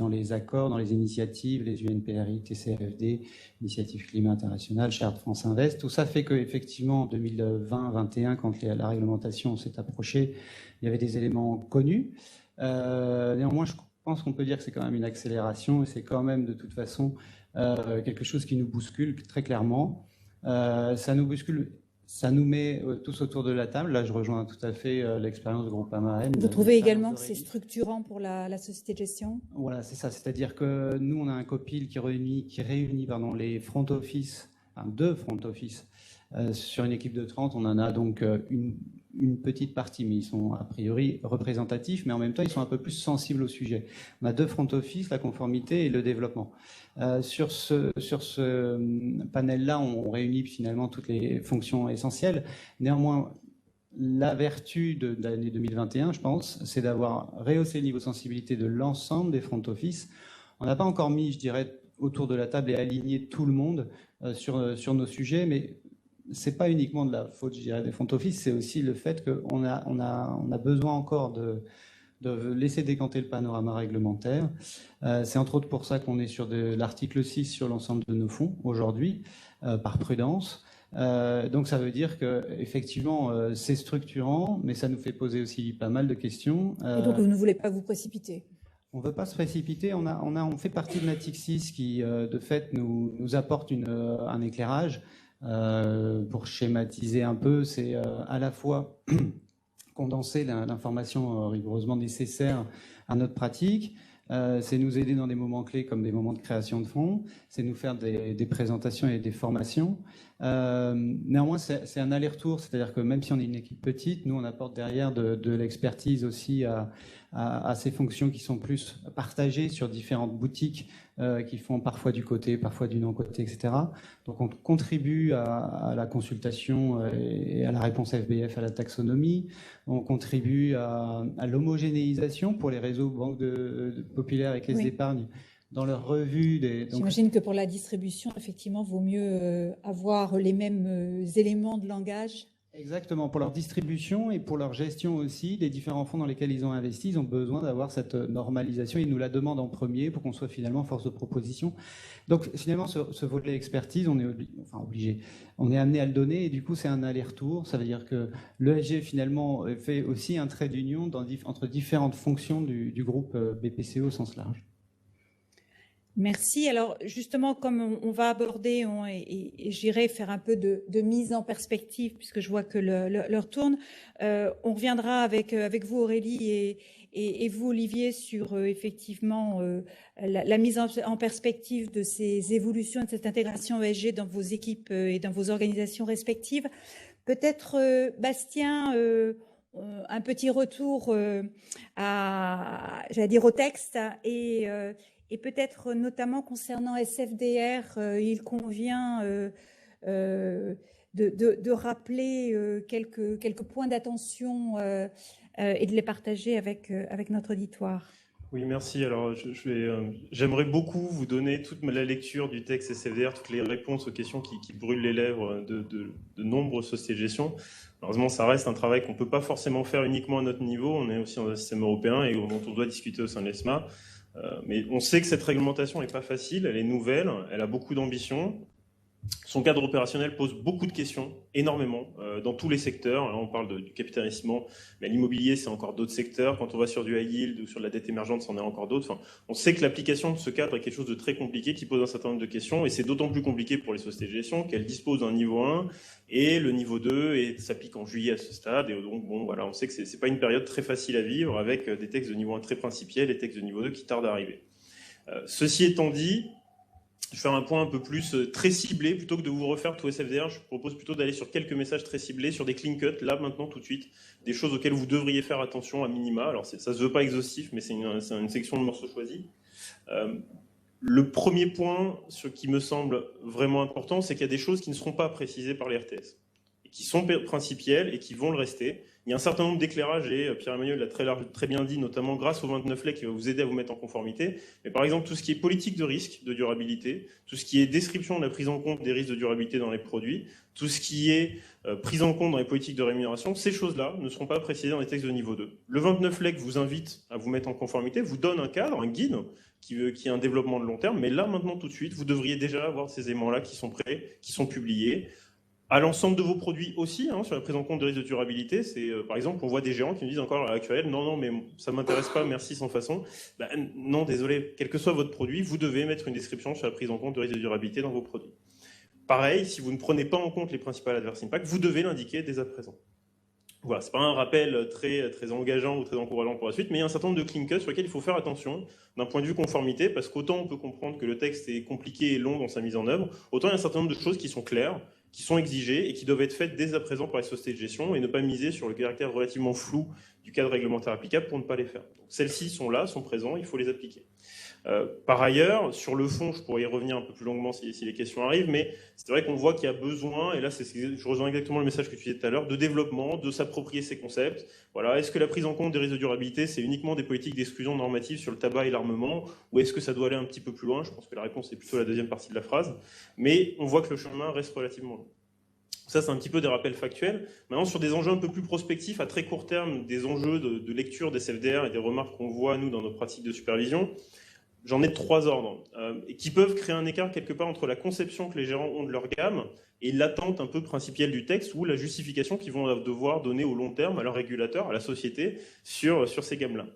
les accords, dans les initiatives, les UNPRI, TCFD, Initiative Climat Internationale, Charte France Invest. Tout ça fait qu'effectivement, en 2020-2021, quand la réglementation s'est approchée, il y avait des éléments connus. Néanmoins, je pense qu'on peut dire que c'est quand même une accélération, et c'est quand même de toute façon quelque chose qui nous bouscule très clairement. Ça nous bouscule. Ça nous met tous autour de la table. Là, je rejoins tout à fait l'expérience de Groupama M. Vous trouvez également que c'est structurant pour la société de gestion? Voilà, c'est ça. C'est-à-dire que nous, on a un copil qui réunit les front office, enfin, deux front office. Sur une équipe de 30, on en a donc une petite partie, mais ils sont a priori représentatifs, mais en même temps, ils sont un peu plus sensibles au sujet. On a deux front office, la conformité et le développement. Sur ce panel-là, on réunit finalement toutes les fonctions essentielles. Néanmoins, la vertu de l'année 2021, je pense, c'est d'avoir rehaussé le niveau de sensibilité de l'ensemble des front office. On n'a pas encore mis, je dirais, autour de la table et aligné tout le monde sur nos sujets, mais c'est pas uniquement de la faute, je dirais, des front office, c'est aussi le fait qu'on a besoin encore de laisser décanter le panorama réglementaire. C'est entre autres pour ça qu'on est sur l'article 6 sur l'ensemble de nos fonds aujourd'hui, par prudence. Donc ça veut dire qu'effectivement, c'est structurant, mais ça nous fait poser aussi pas mal de questions. Et donc vous ne voulez pas vous précipiter? On ne veut pas se précipiter. On fait partie de l'ATIC6 qui, de fait, nous apporte un éclairage. Pour schématiser un peu, c'est à la fois condenser l'information rigoureusement nécessaire à notre pratique, c'est nous aider dans des moments clés comme des moments de création de fonds, c'est nous faire des présentations et des formations. Néanmoins, c'est un aller-retour, c'est-à-dire que même si on est une équipe petite, nous on apporte derrière de l'expertise aussi à ces fonctions qui sont plus partagées sur différentes boutiques qui font parfois du côté, parfois du non-côté, etc. Donc on contribue à la consultation et à la réponse FBF à la taxonomie. On contribue à l'homogénéisation pour les réseaux banques populaires et caisses d'épargne dans leur revue. J'imagine que pour la distribution, effectivement, vaut mieux avoir les mêmes éléments de langage Exactement, pour leur distribution et pour leur gestion aussi, des différents fonds dans lesquels ils ont investi, ils ont besoin d'avoir cette normalisation. Ils nous la demandent en premier pour qu'on soit finalement force de proposition. Donc finalement, ce volet expertise, on est obligé. On est amené à le donner et du coup, c'est un aller-retour. Ça veut dire que l'ESG finalement fait aussi un trait d'union entre différentes fonctions du groupe BPCE au sens large. Merci. Alors justement, comme on va aborder, et j'irai faire un peu de mise en perspective, puisque je vois que l'heure tourne, on reviendra avec vous Aurélie et vous Olivier sur effectivement la mise en perspective de ces évolutions, de cette intégration ESG dans vos équipes et dans vos organisations respectives. Peut-être Bastien, un petit retour j'allais dire au texte et peut-être notamment concernant SFDR, il convient de rappeler quelques points d'attention et de les partager avec notre auditoire. Oui, merci. Alors, j'aimerais beaucoup vous donner toute la lecture du texte SFDR, toutes les réponses aux questions qui brûlent les lèvres de nombreuses sociétés de gestion. Malheureusement, ça reste un travail qu'on ne peut pas forcément faire uniquement à notre niveau. On est aussi dans un système européen et dont on doit discuter au sein de l'ESMA. Mais on sait que cette réglementation n'est pas facile, elle est nouvelle, elle a beaucoup d'ambition. Son cadre opérationnel pose beaucoup de questions, énormément, dans tous les secteurs. Là, on parle du capital investissement, mais l'immobilier, c'est encore d'autres secteurs. Quand on va sur du high yield ou sur de la dette émergente, c'en est encore d'autres. Enfin, on sait que l'application de ce cadre est quelque chose de très compliqué, qui pose un certain nombre de questions, et c'est d'autant plus compliqué pour les sociétés de gestion qu'elles disposent d'un niveau 1 et le niveau 2, et ça pique en juillet à ce stade. Et donc, bon, voilà, on sait que c'est pas une période très facile à vivre, avec des textes de niveau 1 très principiels et des textes de niveau 2 qui tardent à arriver. Ceci étant dit, je vais faire un point un peu plus très ciblé. Plutôt que de vous refaire tout SFDR, je propose plutôt d'aller sur quelques messages très ciblés, sur des clean cuts, là, maintenant, tout de suite. Des choses auxquelles vous devriez faire attention à minima. Alors, ça ne se veut pas exhaustif, mais c'est une section de morceaux choisis. Le premier point, ce qui me semble vraiment important, c'est qu'il y a des choses qui ne seront pas précisées par les RTS, et qui sont principielles et qui vont le rester. Il y a un certain nombre d'éclairages, et Pierre-Emmanuel l'a très bien dit, notamment grâce au 29 qui va vous aider à vous mettre en conformité. Mais par exemple, tout ce qui est politique de risque, de durabilité, tout ce qui est description de la prise en compte des risques de durabilité dans les produits, tout ce qui est prise en compte dans les politiques de rémunération, ces choses-là ne seront pas précisées dans les textes de niveau 2. Le 29 vous invite à vous mettre en conformité, vous donne un cadre, un guide, qui est un développement de long terme, mais là, maintenant, tout de suite, vous devriez déjà avoir ces éléments-là qui sont prêts, qui sont publiés, à l'ensemble de vos produits aussi, sur la prise en compte de risques de durabilité. Par exemple, on voit des gérants qui nous disent encore à l'heure actuelle, non, mais ça ne m'intéresse pas, merci, sans façon. Non, désolé, quel que soit votre produit, vous devez mettre une description sur la prise en compte de risques de durabilité dans vos produits. Pareil, si vous ne prenez pas en compte les principales adverse impact, vous devez l'indiquer dès à présent. Voilà, c'est pas un rappel très engageant ou très encourageant pour la suite, mais il y a un certain nombre de clean cuts sur lesquels il faut faire attention d'un point de vue conformité, parce qu'autant on peut comprendre que le texte est compliqué et long dans sa mise en œuvre, autant il y a un certain nombre de choses qui sont claires, qui sont exigées et qui doivent être faites dès à présent par les sociétés de gestion et ne pas miser sur le caractère relativement flou du cadre réglementaire applicable pour ne pas les faire. Celles-ci sont là, sont présentes, il faut les appliquer. Par ailleurs, sur le fond, je pourrais y revenir un peu plus longuement si les questions arrivent, mais c'est vrai qu'on voit qu'il y a besoin, et là je rejoins exactement le message que tu disais tout à l'heure, de développement, de s'approprier ces concepts. Voilà, est-ce que la prise en compte des risques de durabilité, c'est uniquement des politiques d'exclusion normative sur le tabac et l'armement, ou est-ce que ça doit aller un petit peu plus loin? Je pense que la réponse est plutôt la deuxième partie de la phrase, mais on voit que le chemin reste relativement long. Ça, c'est un petit peu des rappels factuels. Maintenant, sur des enjeux un peu plus prospectifs, à très court terme, des enjeux de lecture des SFDR et des remarques qu'on voit, nous, dans nos pratiques de supervision, j'en ai 3 ordres, et qui peuvent créer un écart quelque part entre la conception que les gérants ont de leur gamme et l'attente un peu principielle du texte ou la justification qu'ils vont devoir donner au long terme à leur régulateur, à la société, sur ces gammes-là.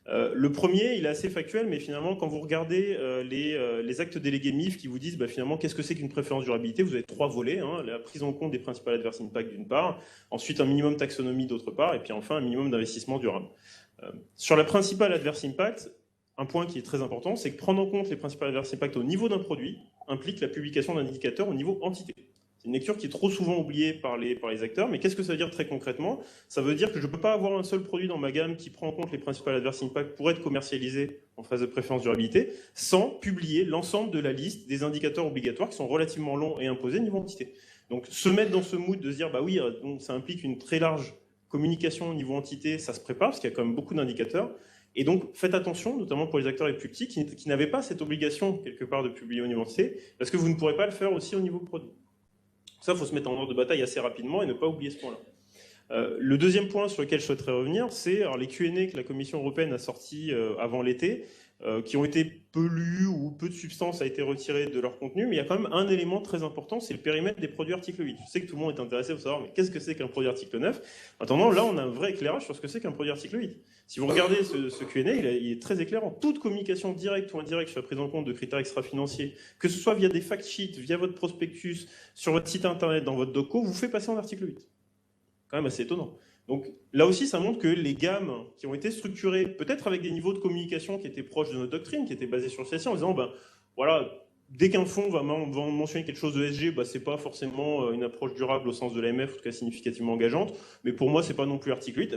Le premier, il est assez factuel, mais finalement, quand vous regardez les actes délégués MIF qui vous disent finalement qu'est-ce que c'est qu'une préférence durabilité, vous avez 3 volets, la prise en compte des principales adverse impact d'une part, ensuite un minimum taxonomie d'autre part, et puis enfin un minimum d'investissement durable. Sur la principale adverse impact, un point qui est très important, c'est que prendre en compte les principales adverse impact au niveau d'un produit implique la publication d'indicateurs au niveau entité. C'est une lecture qui est trop souvent oubliée par les acteurs, mais qu'est-ce que ça veut dire très concrètement? Ça veut dire que je ne peux pas avoir un seul produit dans ma gamme qui prend en compte les principales adverse impact pour être commercialisé en phase de préférence durabilité, sans publier l'ensemble de la liste des indicateurs obligatoires qui sont relativement longs et imposés niveau entité. Donc se mettre dans ce mood de se dire, oui, donc, ça implique une très large communication au niveau entité, ça se prépare, parce qu'il y a quand même beaucoup d'indicateurs. Et donc, faites attention, notamment pour les acteurs les plus petits, qui n'avaient pas cette obligation, quelque part, de publier au niveau entité, parce que vous ne pourrez pas le faire aussi au niveau produit. Ça, il faut se mettre en ordre de bataille assez rapidement et ne pas oublier ce point-là. Le deuxième point sur lequel je souhaiterais revenir, c'est les Q&A que la Commission européenne a sortis avant l'été, qui ont été peu lus ou peu de substance a été retirée de leur contenu, mais il y a quand même un élément très important, c'est le périmètre des produits article 8. Je sais que tout le monde est intéressé pour savoir, mais qu'est-ce que c'est qu'un produit article 9 ? En attendant, là, on a un vrai éclairage sur ce que c'est qu'un produit article 8. Si vous regardez ce Q&A, il est très éclairant. Toute communication directe ou indirecte sur la prise en compte de critères extra-financiers, que ce soit via des fact-sheets, via votre prospectus, sur votre site internet, dans votre doco, vous fait passer en article 8. Quand même assez étonnant. Donc là aussi, ça montre que les gammes qui ont été structurées, peut-être avec des niveaux de communication qui étaient proches de notre doctrine, qui étaient basés sur le CSI, en disant, voilà, dès qu'un fonds va mentionner quelque chose de ESG, c'est pas forcément une approche durable au sens de l'AMF, en tout cas significativement engageante, mais pour moi, c'est pas non plus article 8.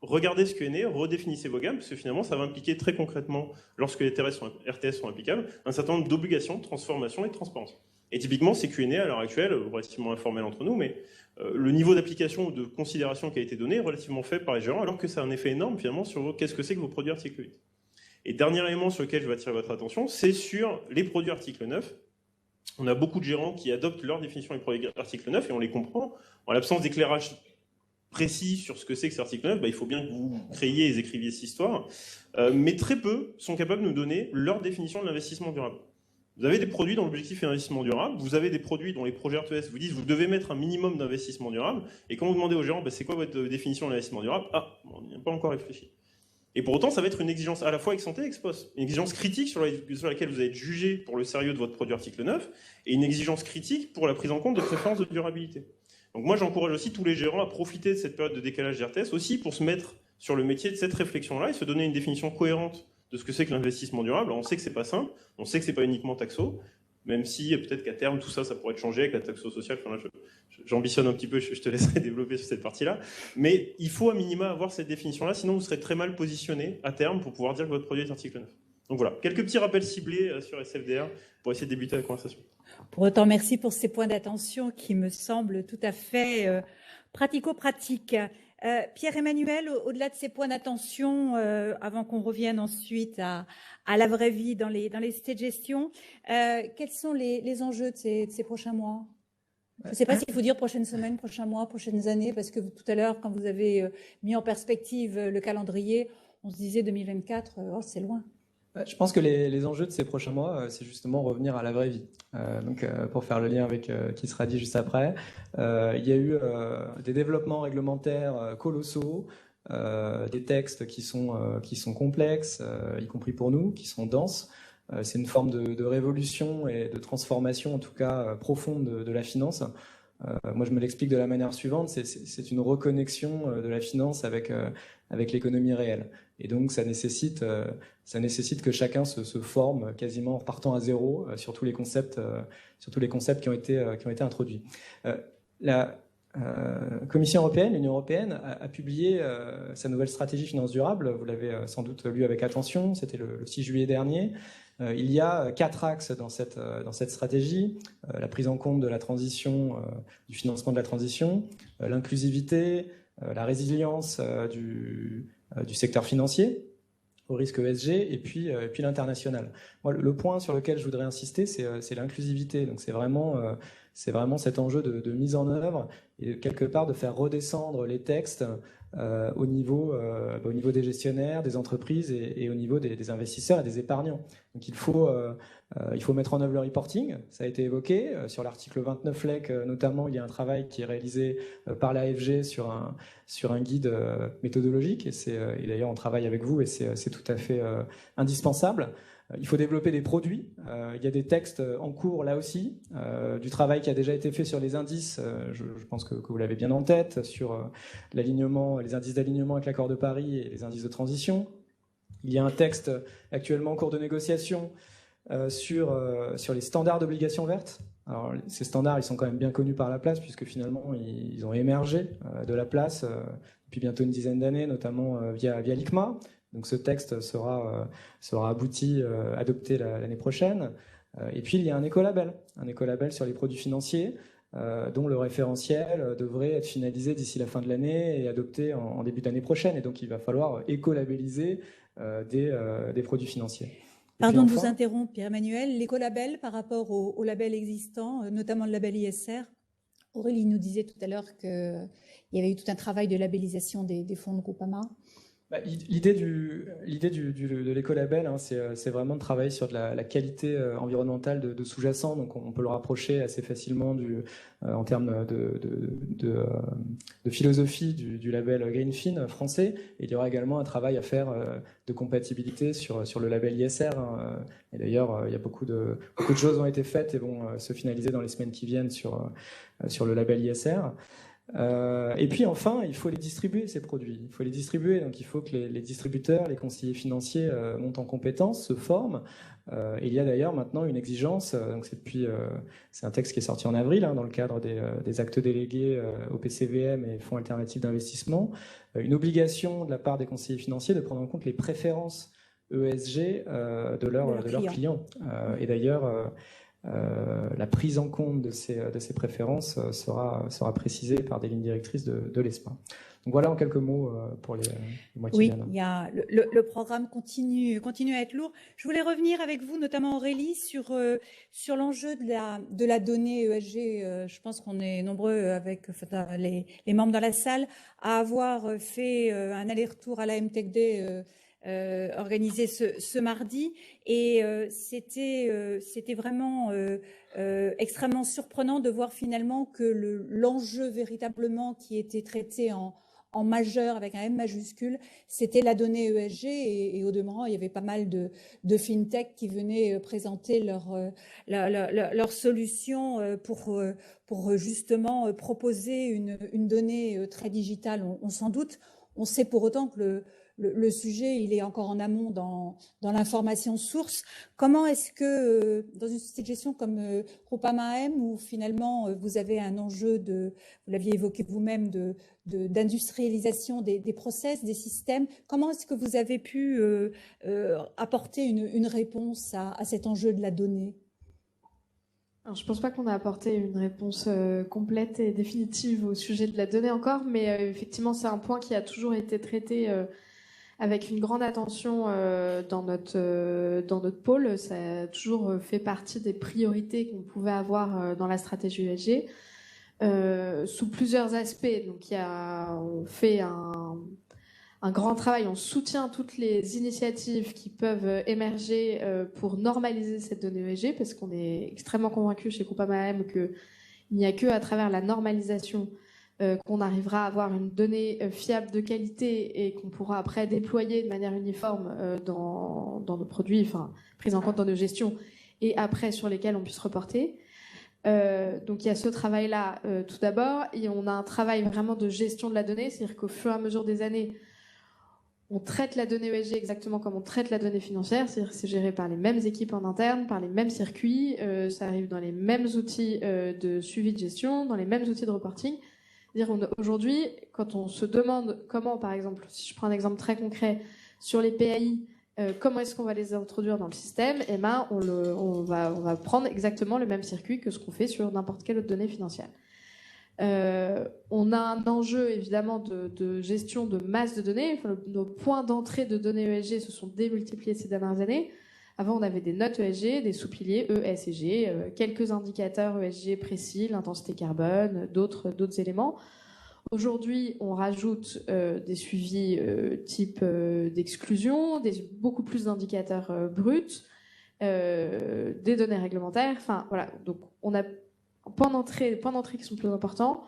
Regardez ce Q&A, redéfinissez vos gammes, parce que finalement, ça va impliquer très concrètement, lorsque les RTS sont applicables, un certain nombre d'obligations de transformation et de transparence. Et typiquement, ces Q&A, à l'heure actuelle, relativement informels entre nous, mais le niveau d'application ou de considération qui a été donné est relativement faible par les gérants, alors que ça a un effet énorme finalement sur qu'est-ce que c'est que vos produits article 8. Et dernier élément sur lequel je vais attirer votre attention, c'est sur les produits article 9. On a beaucoup de gérants qui adoptent leur définition des produits article 9 et on les comprend. En l'absence d'éclairage précis sur ce que c'est que cet article 9, il faut bien que vous créiez et écriviez cette histoire. Mais très peu sont capables de nous donner leur définition de l'investissement durable. Vous avez des produits dont l'objectif est l'investissement durable, vous avez des produits dont les projets RTS vous disent vous devez mettre un minimum d'investissement durable, et quand vous demandez aux gérants c'est quoi votre définition de l'investissement durable, on n'y a pas encore réfléchi. Et pour autant, ça va être une exigence à la fois ex ante et ex post. Une exigence critique sur laquelle vous allez être jugé pour le sérieux de votre produit article 9, et une exigence critique pour la prise en compte de préférences de durabilité. Donc moi, j'encourage aussi tous les gérants à profiter de cette période de décalage d'RTS, aussi pour se mettre sur le métier de cette réflexion-là et se donner une définition cohérente de ce que c'est que l'investissement durable. Alors, on sait que c'est pas simple, on sait que c'est pas uniquement taxo, même si peut-être qu'à terme, tout ça, ça pourrait être changé avec la taxo sociale. Enfin, j'ambitionne un petit peu, je te laisserai développer sur cette partie-là. Mais il faut à minima avoir cette définition-là, sinon vous serez très mal positionné à terme pour pouvoir dire que votre produit est article 9. Donc voilà, quelques petits rappels ciblés sur SFDR pour essayer de débuter la conversation. Pour autant, merci pour ces points d'attention qui me semblent tout à fait pratico-pratiques. Pierre-Emmanuel, au-delà de ces points d'attention, avant qu'on revienne ensuite à la vraie vie dans les sociétés de gestion, quels sont les enjeux de ces prochains mois ? Je ne sais pas s'il faut dire prochaines semaines, prochains mois, prochaines années, parce que tout à l'heure, quand vous avez mis en perspective le calendrier, on se disait 2024, c'est loin. Je pense que les enjeux de ces prochains mois, c'est justement revenir à la vraie vie. Donc, pour faire le lien avec qui sera dit juste après, il y a eu des développements réglementaires colossaux, des textes qui sont complexes, y compris pour nous, qui sont denses. C'est une forme de révolution et de transformation, en tout cas profonde, de la finance. Moi, je me l'explique de la manière suivante, c'est une reconnexion de la finance avec l'économie réelle. Et donc, ça nécessite que chacun se forme quasiment en repartant à zéro sur tous les concepts qui ont été introduits. La Commission européenne, l'Union européenne, a publié sa nouvelle stratégie finance durable. Vous l'avez sans doute lu avec attention. C'était le 6 juillet dernier. Il y a 4 axes dans cette stratégie. La prise en compte de la transition, du financement de la transition, l'inclusivité, la résilience du secteur financier au risque ESG et puis l'international. Moi, le point sur lequel je voudrais insister, c'est l'inclusivité. Donc c'est vraiment cet enjeu de mise en œuvre et quelque part de faire redescendre les textes au niveau des gestionnaires, des entreprises et au niveau des investisseurs et des épargnants. Donc il faut mettre en œuvre le reporting, ça a été évoqué. Sur l'article 29 LEC notamment, il y a un travail qui est réalisé par l'AFG sur un guide méthodologique et d'ailleurs on travaille avec vous et c'est tout à fait indispensable. Il faut développer des produits. Il y a des textes en cours là aussi, du travail qui a déjà été fait sur les indices. Je pense que vous l'avez bien en tête, sur l'alignement, les indices d'alignement avec l'accord de Paris et les indices de transition. Il y a un texte actuellement en cours de négociation sur les standards d'obligations vertes. Alors, ces standards, ils sont quand même bien connus par la place puisque finalement, ils ont émergé de la place depuis bientôt une dizaine d'années, notamment via l'ICMA. Donc ce texte sera abouti, adopté l'année prochaine. Et puis il y a un écolabel sur les produits financiers, dont le référentiel devrait être finalisé d'ici la fin de l'année et adopté en début d'année prochaine. Et donc il va falloir écolabelliser des produits financiers. Pardon de vous interrompre, Pierre-Emmanuel. L'écolabel par rapport au label existant, notamment le label ISR? Aurélie nous disait tout à l'heure qu'il y avait eu tout un travail de labellisation des fonds de Groupama. L'idée de l'écolabel, hein, c'est vraiment de travailler sur de la qualité environnementale de sous-jacent. Donc on peut le rapprocher assez facilement en termes de philosophie du label Greenfin français. Et il y aura également un travail à faire de compatibilité sur le label ISR. Hein. Et d'ailleurs, il y a beaucoup de choses ont été faites et vont se finaliser dans les semaines qui viennent sur le label ISR. Et puis enfin, il faut les distribuer, ces produits. Il faut les distribuer, donc il faut que les distributeurs, les conseillers financiers montent en compétences, se forment. Il y a d'ailleurs maintenant une exigence, donc c'est un texte qui est sorti en avril, hein, dans le cadre des actes délégués au PCVM et Fonds alternatifs d'investissement, une obligation de la part des conseillers financiers de prendre en compte les préférences ESG de leurs clients. Et d'ailleurs, la prise en compte de ces préférences sera précisée par des lignes directrices de l'ESPA. Donc voilà en quelques mots pour les mois qui viennent. Oui, le programme continue à être lourd. Je voulais revenir avec vous, notamment Aurélie, sur l'enjeu de la donnée ESG. Je pense qu'on est nombreux avec les membres dans la salle à avoir fait un aller-retour à la MTech Day organisé ce mardi, et c'était vraiment extrêmement surprenant de voir finalement que l'enjeu véritablement qui était traité en majeur avec un M majuscule, c'était la donnée ESG, et au demeurant, il y avait pas mal de fintech qui venaient présenter leurs solutions pour justement proposer une donnée très digitale. On s'en doute. On sait pour autant que le sujet, il est encore en amont dans l'information source. Comment est-ce que, dans une société de gestion comme Groupama AM, où finalement vous avez un enjeu vous l'aviez évoqué vous-même, d'industrialisation des process, des systèmes, comment est-ce que vous avez pu apporter une réponse à cet enjeu de la donnée ? Alors, je ne pense pas qu'on a apporté une réponse complète et définitive au sujet de la donnée encore, mais effectivement, c'est un point qui a toujours été traité avec une grande attention dans notre pôle. Ça a toujours fait partie des priorités qu'on pouvait avoir dans la stratégie ESG, sous plusieurs aspects. Donc, on fait un grand travail, on soutient toutes les initiatives qui peuvent émerger pour normaliser cette donnée ESG, parce qu'on est extrêmement convaincus chez Groupama AM qu'il n'y a que à travers la normalisation qu'on arrivera à avoir une donnée fiable de qualité et qu'on pourra après déployer de manière uniforme dans nos produits, enfin prise en compte dans nos gestions, et après sur lesquels on puisse reporter. Donc il y a ce travail-là tout d'abord, et on a un travail vraiment de gestion de la donnée, c'est-à-dire qu'au fur et à mesure des années, on traite la donnée ESG exactement comme on traite la donnée financière, c'est-à-dire que c'est géré par les mêmes équipes en interne, par les mêmes circuits, ça arrive dans les mêmes outils de suivi de gestion, dans les mêmes outils de reporting. C'est-à-dire aujourd'hui, quand on se demande comment, par exemple, si je prends un exemple très concret, sur les PAI, comment est-ce qu'on va les introduire dans le système, eh ben, on va prendre exactement le même circuit que ce qu'on fait sur n'importe quelle autre donnée financière. On a un enjeu évidemment de gestion de masse de données. Enfin, nos points d'entrée de données ESG se sont démultipliés ces dernières années. Avant, on avait des notes ESG, des sous-piliers E, S et G, quelques indicateurs ESG précis, l'intensité carbone, d'autres éléments. Aujourd'hui, on rajoute des suivis type d'exclusion, beaucoup plus d'indicateurs bruts, des données réglementaires. Enfin, voilà. Donc, on a points d'entrée qui sont plus importants.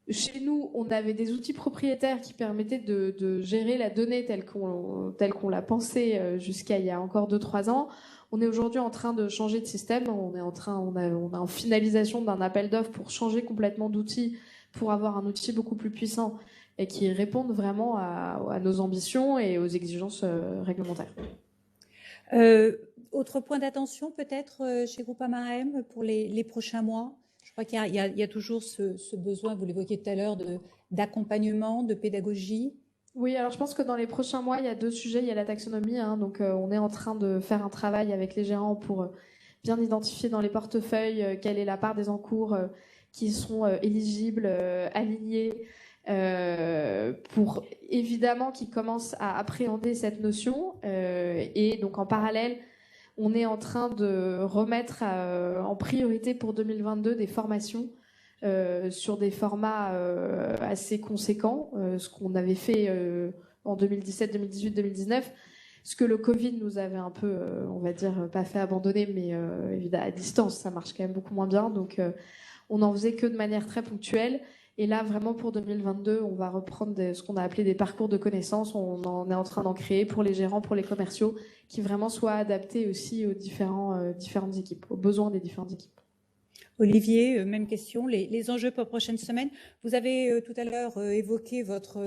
Chez nous, on avait des outils propriétaires qui permettaient de gérer la donnée telle qu'on l'a pensée jusqu'à il y a encore 2-3 ans. On est aujourd'hui en train de changer de système. On est en finalisation d'un appel d'offres pour changer complètement d'outils, pour avoir un outil beaucoup plus puissant et qui réponde vraiment à nos ambitions et aux exigences réglementaires. Autre point d'attention peut-être chez Groupama AM pour les prochains mois? Je crois qu'il y a toujours ce besoin, vous l'évoquiez tout à l'heure, d'accompagnement, de pédagogie. Oui, alors je pense que dans les prochains mois, il y a 2 sujets. Il y a la taxonomie, donc on est en train de faire un travail avec les gérants pour bien identifier dans les portefeuilles quelle est la part des encours qui sont éligibles, alignés, pour évidemment qu'ils commencent à appréhender cette notion. Et donc en parallèle, on est en train de remettre en priorité pour 2022 des formations sur des formats assez conséquents, ce qu'on avait fait en 2017, 2018, 2019. Ce que le Covid nous avait un peu, on va dire, pas fait abandonner, mais évidemment à distance, ça marche quand même beaucoup moins bien. Donc, on n'en faisait que de manière très ponctuelle. Et là, vraiment, pour 2022, on va reprendre ce qu'on a appelé des parcours de connaissances. On en est en train d'en créer pour les gérants, pour les commerciaux, qui vraiment soient adaptés aussi aux différentes équipes, aux besoins des différentes équipes. Olivier, même question, les enjeux pour la prochaine semaine. Vous avez tout à l'heure évoqué votre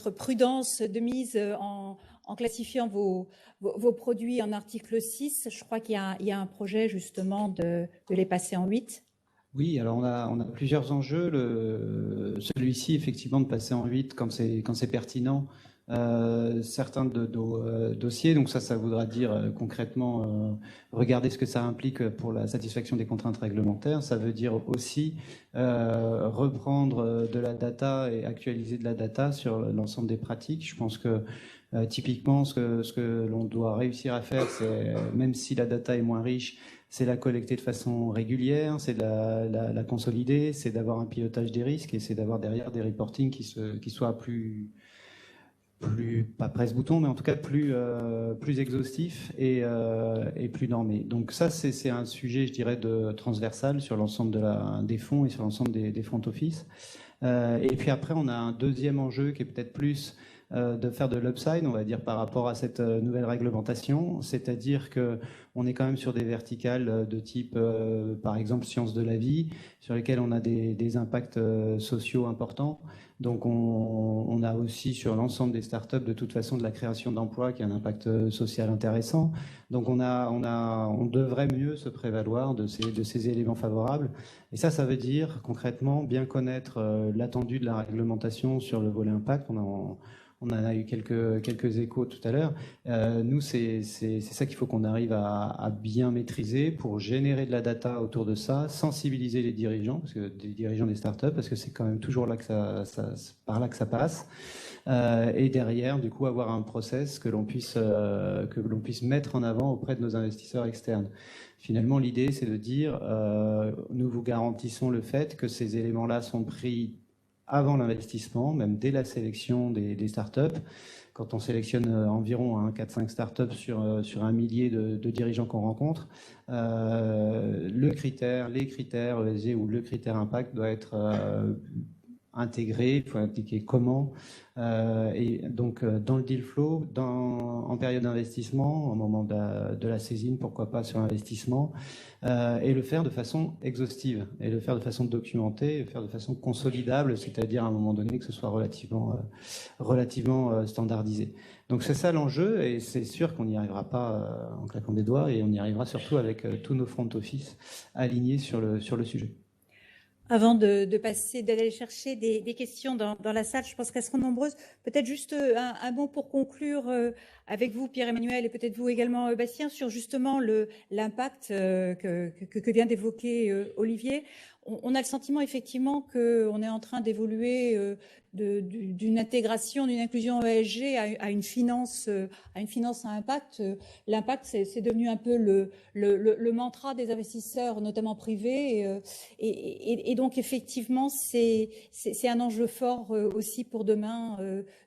prudence de mise en classifiant vos produits en article 6. Je crois qu'il y a un projet justement de les passer en 8. Oui, alors on a plusieurs enjeux. Celui-ci, effectivement, de passer en 8 quand c'est pertinent. Certains de nos dossiers, donc ça voudra dire concrètement regarder ce que ça implique pour la satisfaction des contraintes réglementaires. Ça veut dire aussi reprendre de la data et actualiser de la data sur l'ensemble des pratiques. Je pense que typiquement ce que l'on doit réussir à faire, c'est même si la data est moins riche, c'est la collecter de façon régulière, c'est de la consolider, c'est d'avoir un pilotage des risques et c'est d'avoir derrière des reportings qui soient plus pas presse-bouton, mais en tout cas plus exhaustif et plus normé. Donc ça, c'est un sujet, je dirais, transversal sur l'ensemble des fonds et sur l'ensemble des front office. Et puis après, on a un deuxième enjeu qui est peut-être plus de faire de l'upside, on va dire, par rapport à cette nouvelle réglementation, c'est-à-dire qu'on est quand même sur des verticales de type, par exemple, sciences de la vie, sur lesquelles on a des impacts sociaux importants. Donc on a aussi sur l'ensemble des startups de toute façon de la création d'emplois qui a un impact social intéressant. Donc on devrait mieux se prévaloir de ces éléments favorables. Et ça veut dire concrètement bien connaître l'attendu de la réglementation sur le volet impact. On en a eu quelques échos tout à l'heure. Nous, c'est ça qu'il faut qu'on arrive à bien maîtriser pour générer de la data autour de ça, sensibiliser les dirigeants, des dirigeants des startups, parce que c'est quand même toujours là par là que ça passe. Et derrière, du coup, avoir un process que l'on puisse mettre en avant auprès de nos investisseurs externes. Finalement, l'idée, c'est de dire, nous vous garantissons le fait que ces éléments-là sont pris avant l'investissement, même dès la sélection des startups. Quand on sélectionne environ 4-5 startups sur un millier de dirigeants qu'on rencontre, les critères ESG ou le critère impact doit être intégré, il faut indiquer comment. Et donc, dans le deal flow, en période d'investissement, au moment de la saisine, pourquoi pas sur l'investissement, et le faire de façon exhaustive, et le faire de façon documentée, et le faire de façon consolidable, c'est-à-dire à un moment donné que ce soit relativement standardisé. Donc c'est ça l'enjeu, et c'est sûr qu'on n'y arrivera pas en claquant des doigts, et on y arrivera surtout avec tous nos front office alignés sur le sujet. Avant d'aller chercher des questions dans la salle, je pense qu'elles seront nombreuses. Peut-être juste un mot pour conclure avec vous, Pierre-Emmanuel, et peut-être vous également, Bastien, sur justement l'impact que vient d'évoquer Olivier. On a le sentiment effectivement qu'on est en train d'évoluer d'une intégration, d'une inclusion ESG à une finance à impact. L'impact, c'est devenu un peu le mantra des investisseurs, notamment privés. Et donc effectivement, c'est un enjeu fort aussi pour demain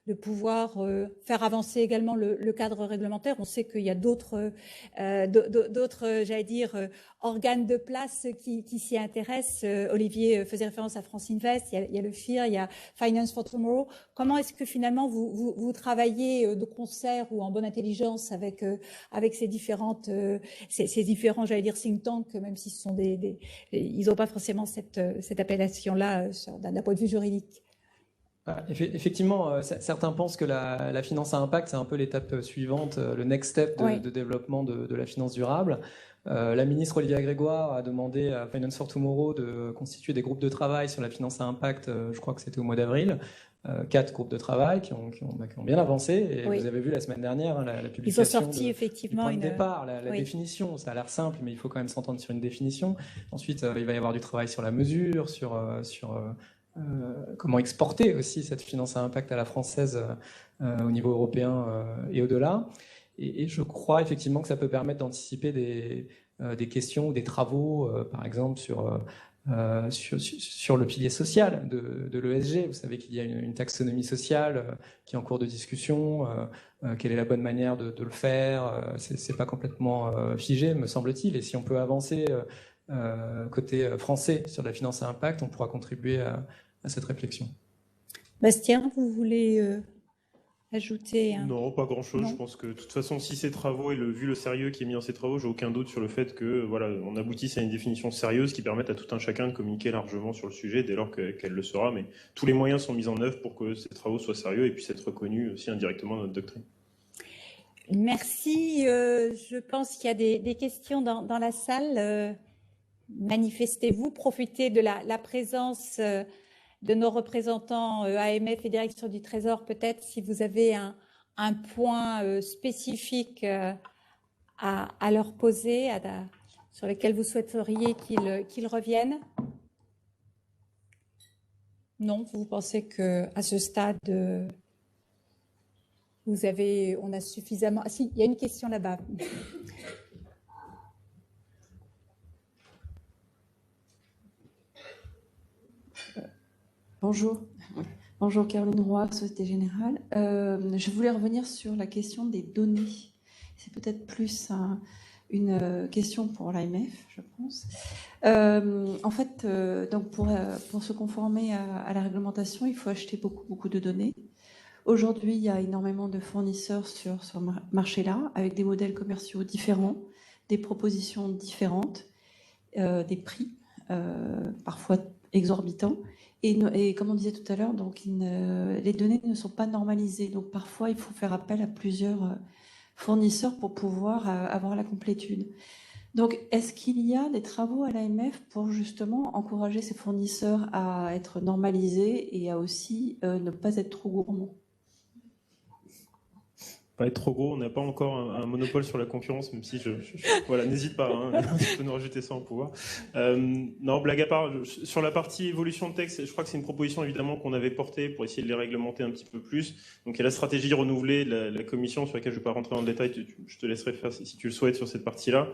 de pouvoir faire avancer également le cadre réglementaire. On sait qu'il y a d'autres, j'allais dire, organes de place qui s'y intéressent. Olivier faisait référence à France Invest, il y a le FIR, il y a Finance for Tomorrow. Comment est-ce que finalement vous travaillez de concert ou en bonne intelligence avec ces différents, j'allais dire, think tanks, même si ce sont ils n'ont pas forcément cette appellation-là d'un point de vue juridique? Effectivement, certains pensent que la finance à impact, c'est un peu l'étape suivante, le next step de développement de la finance durable. La ministre Olivia Grégoire a demandé à Finance for Tomorrow de constituer des groupes de travail sur la finance à impact, je crois que c'était au mois d'avril. 4 groupes de travail qui ont bien avancé. Et vous avez vu la semaine dernière la publication. Ils ont sorti effectivement du point de départ, la définition. Ça a l'air simple, mais il faut quand même s'entendre sur une définition. Ensuite, il va y avoir du travail sur la mesure, sur comment exporter aussi cette finance à impact à la française au niveau européen et au-delà. Et je crois effectivement que ça peut permettre d'anticiper des questions ou des travaux, par exemple, sur sur le pilier social de l'ESG. Vous savez qu'il y a une taxonomie sociale qui est en cours de discussion. Quelle est la bonne manière de le faire? C'est pas complètement figé, me semble-t-il. Et si on peut avancer côté français sur la finance à impact, on pourra contribuer à cette réflexion. Bastien, vous voulez ajouter Non, pas grand-chose. Je pense que de toute façon, si ces travaux et vu le sérieux qui est mis dans ces travaux, j'ai aucun doute sur le fait que voilà, on aboutisse à une définition sérieuse qui permette à tout un chacun de communiquer largement sur le sujet dès lors qu'elle le sera. Mais tous les moyens sont mis en œuvre pour que ces travaux soient sérieux et puissent être reconnus aussi indirectement dans notre doctrine. Merci. Je pense qu'il y a des questions dans la salle. Manifestez-vous, profitez de la présence de nos représentants AMF et Direction du Trésor, peut-être si vous avez un point spécifique à leur poser, sur lequel vous souhaiteriez qu'ils reviennent. Non, vous pensez qu'à ce stade, on a suffisamment... Ah si, il y a une question là-bas. Bonjour. Bonjour Caroline Roy, Société Générale. Je voulais revenir sur la question des données. C'est peut-être plus une question pour l'AMF, je pense. En fait, donc pour se conformer à la réglementation, il faut acheter beaucoup de données. Aujourd'hui, il y a énormément de fournisseurs sur ce marché-là, avec des modèles commerciaux différents, des propositions différentes, des prix parfois exorbitants. Et comme on disait tout à l'heure, donc les données ne sont pas normalisées. Donc parfois, il faut faire appel à plusieurs fournisseurs pour pouvoir avoir la complétude. Donc, est-ce qu'il y a des travaux à l'AMF pour justement encourager ces fournisseurs à être normalisés et à aussi ne pas être trop gourmands? Pas être trop gros, on n'a pas encore un monopole sur la concurrence, même si voilà, n'hésite pas, hein, tu peux nous rajouter ça en pouvoir. Non, blague à part, sur la partie évolution de texte, je crois que c'est une proposition évidemment qu'on avait portée pour essayer de les réglementer un petit peu plus. Donc il y a la stratégie renouvelée de la commission sur laquelle je ne vais pas rentrer dans le détail, je te laisserai faire si tu le souhaites sur cette partie-là.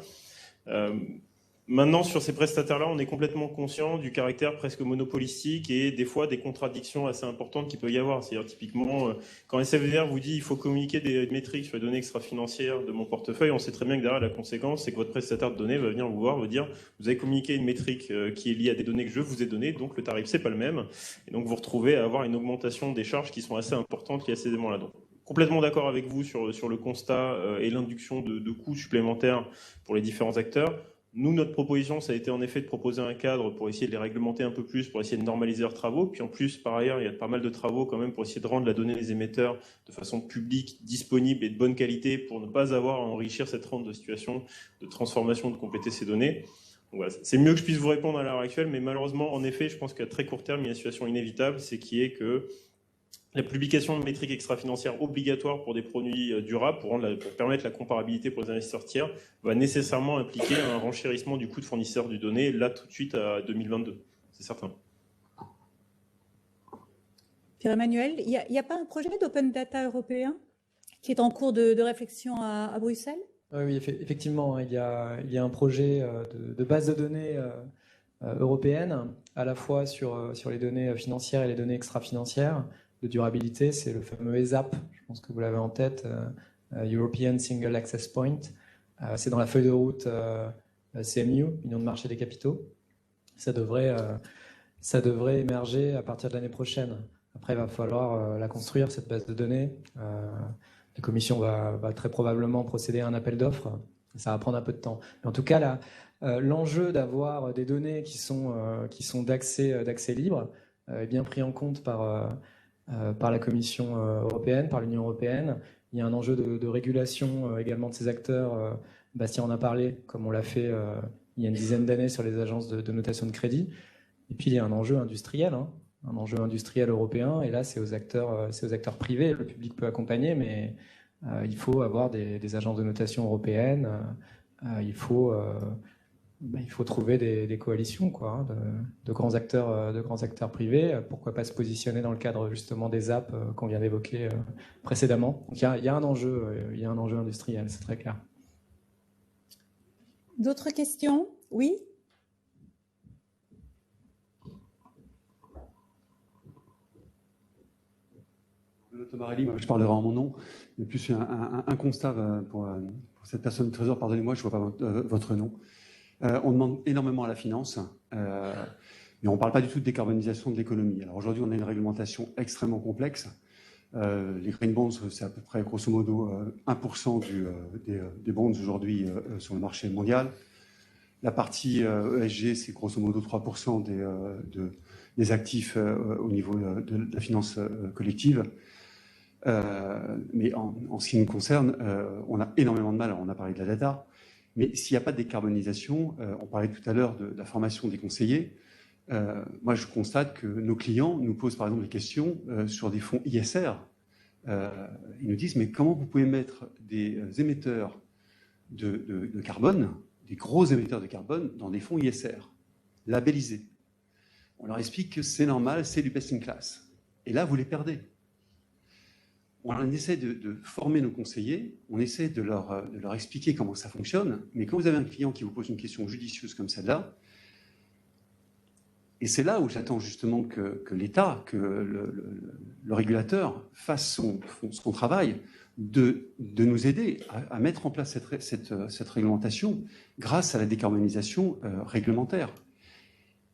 Maintenant, sur ces prestataires-là, on est complètement conscient du caractère presque monopolistique et des fois des contradictions assez importantes qu'il peut y avoir. C'est-à-dire typiquement, quand SFDR vous dit il faut communiquer des métriques sur les données extra-financières de mon portefeuille, on sait très bien que derrière la conséquence, c'est que votre prestataire de données va venir vous voir, vous dire vous avez communiqué une métrique qui est liée à des données que je vous ai données, donc le tarif c'est pas le même. Et donc vous retrouvez à avoir une augmentation des charges qui sont assez importantes liées à ces éléments-là. Donc, complètement d'accord avec vous sur le constat et l'induction de coûts supplémentaires pour les différents acteurs. Nous, notre proposition, ça a été en effet de proposer un cadre pour essayer de les réglementer un peu plus, pour essayer de normaliser leurs travaux. Puis en plus, par ailleurs, il y a pas mal de travaux quand même pour essayer de rendre la donnée des émetteurs de façon publique, disponible et de bonne qualité pour ne pas avoir à enrichir cette rente de situation de transformation, de compléter ces données. Donc voilà, c'est mieux que je puisse vous répondre à l'heure actuelle, mais malheureusement, en effet, je pense qu'à très court terme, il y a une situation inévitable, c'est qui est que la publication de métriques extra-financières obligatoires pour des produits durables, pour permettre la comparabilité pour les investisseurs tiers, va nécessairement impliquer un renchérissement du coût de fournisseur du données, là tout de suite à 2022, c'est certain. Pierre-Emmanuel, il n'y a pas un projet d'open data européen qui est en cours de réflexion à Bruxelles? Oui, effectivement, il y a un projet de base de données européenne, à la fois sur les données financières et les données extra-financières de durabilité. C'est le fameux ESAP, je pense que vous l'avez en tête, European Single Access Point. C'est dans la feuille de route CMU, Union de marché des capitaux. Ça devrait émerger à partir de l'année prochaine. Après, il va falloir la construire, cette base de données. La commission va très probablement procéder à un appel d'offres. Ça va prendre un peu de temps. Mais en tout cas, l'enjeu d'avoir des données qui sont d'accès libre est bien pris en compte par la Commission européenne, par l'Union européenne. Il y a un enjeu de régulation également de ces acteurs. Bastien en a parlé, comme on l'a fait il y a une dizaine d'années sur les agences de notation de crédit. Et puis il y a un enjeu industriel, un enjeu industriel européen. Et là, c'est aux acteurs privés. Le public peut accompagner, mais il faut avoir des agences de notation européennes. Il faut trouver des coalitions, quoi, de grands acteurs privés. Pourquoi pas se positionner dans le cadre justement des apps qu'on vient d'évoquer précédemment. Donc il y a un enjeu industriel, c'est très clair. D'autres questions? Oui? Thomas Rély, je parlerai en mon nom. Et plus un constat pour cette personne du Trésor, pardonnez-moi, je ne vois pas votre nom. On demande énormément à la finance, mais on ne parle pas du tout de décarbonisation de l'économie. Alors aujourd'hui, on a une réglementation extrêmement complexe. Les green bonds, c'est à peu près grosso modo 1% des bonds aujourd'hui sur le marché mondial. La partie ESG, c'est grosso modo 3% des actifs au niveau de la finance collective. Mais en ce qui nous concerne, on a énormément de mal. Alors, on a parlé de la data, mais s'il n'y a pas de décarbonisation, on parlait tout à l'heure de la formation des conseillers. Moi, je constate que nos clients nous posent par exemple des questions sur des fonds ISR. Ils nous disent, mais comment vous pouvez mettre des émetteurs de carbone, des gros émetteurs de carbone, dans des fonds ISR, labellisés? On leur explique que c'est normal, c'est du best in class. Et là, vous les perdez. On essaie de former nos conseillers, on essaie de leur expliquer comment ça fonctionne, mais quand vous avez un client qui vous pose une question judicieuse comme celle-là, et c'est là où j'attends justement que l'État, que le régulateur fasse son travail de nous aider à mettre en place cette réglementation grâce à la décarbonisation réglementaire.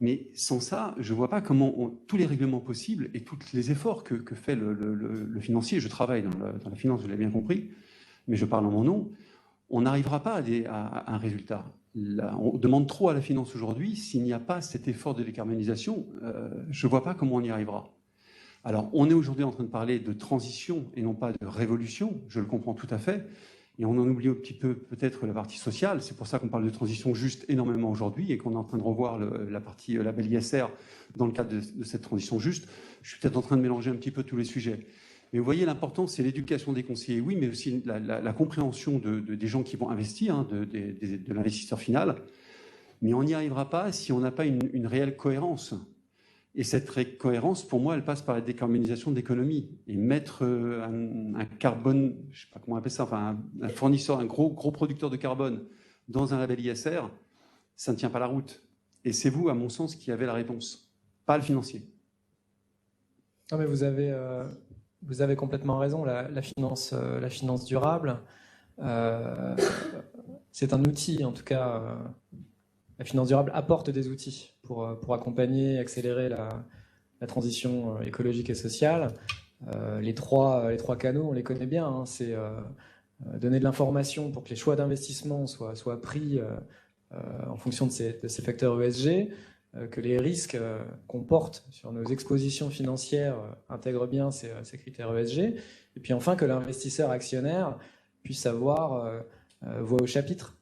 Mais sans ça, je ne vois pas comment tous les règlements possibles et tous les efforts que fait le financier, je travaille dans la finance, vous l'avez bien compris, mais je parle en mon nom, on n'arrivera pas à un résultat. On demande trop à la finance aujourd'hui. S'il n'y a pas cet effort de décarbonisation, je ne vois pas comment on y arrivera. Alors, on est aujourd'hui en train de parler de transition et non pas de révolution, je le comprends tout à fait, et on en oublie un petit peu peut-être la partie sociale. C'est pour ça qu'on parle de transition juste énormément aujourd'hui et qu'on est en train de revoir la partie label ISR dans le cadre de cette transition juste. Je suis peut-être en train de mélanger un petit peu tous les sujets. Mais vous voyez, l'important, c'est l'éducation des conseillers, oui, mais aussi la compréhension des gens qui vont investir, hein, de l'investisseur final. Mais on n'y arrivera pas si on n'a pas une réelle cohérence. Et cette cohérence, pour moi, elle passe par la décarbonisation de l'économie. Et mettre un carbone, je ne sais pas comment on appelle ça, enfin un fournisseur, un gros producteur de carbone dans un label ISR, ça ne tient pas la route. Et c'est vous, à mon sens, qui avez la réponse, pas le financier. Non, mais vous avez complètement raison. La finance durable, c'est un outil, en tout cas. La finance durable apporte des outils pour accompagner, accélérer la transition écologique et sociale. Les trois canaux, on les connaît bien. Hein, c'est donner de l'information pour que les choix d'investissement soient pris en fonction de ces facteurs ESG, que les risques qu'on porte sur nos expositions financières intègrent bien ces critères ESG, et puis enfin que l'investisseur actionnaire puisse avoir voix au chapitre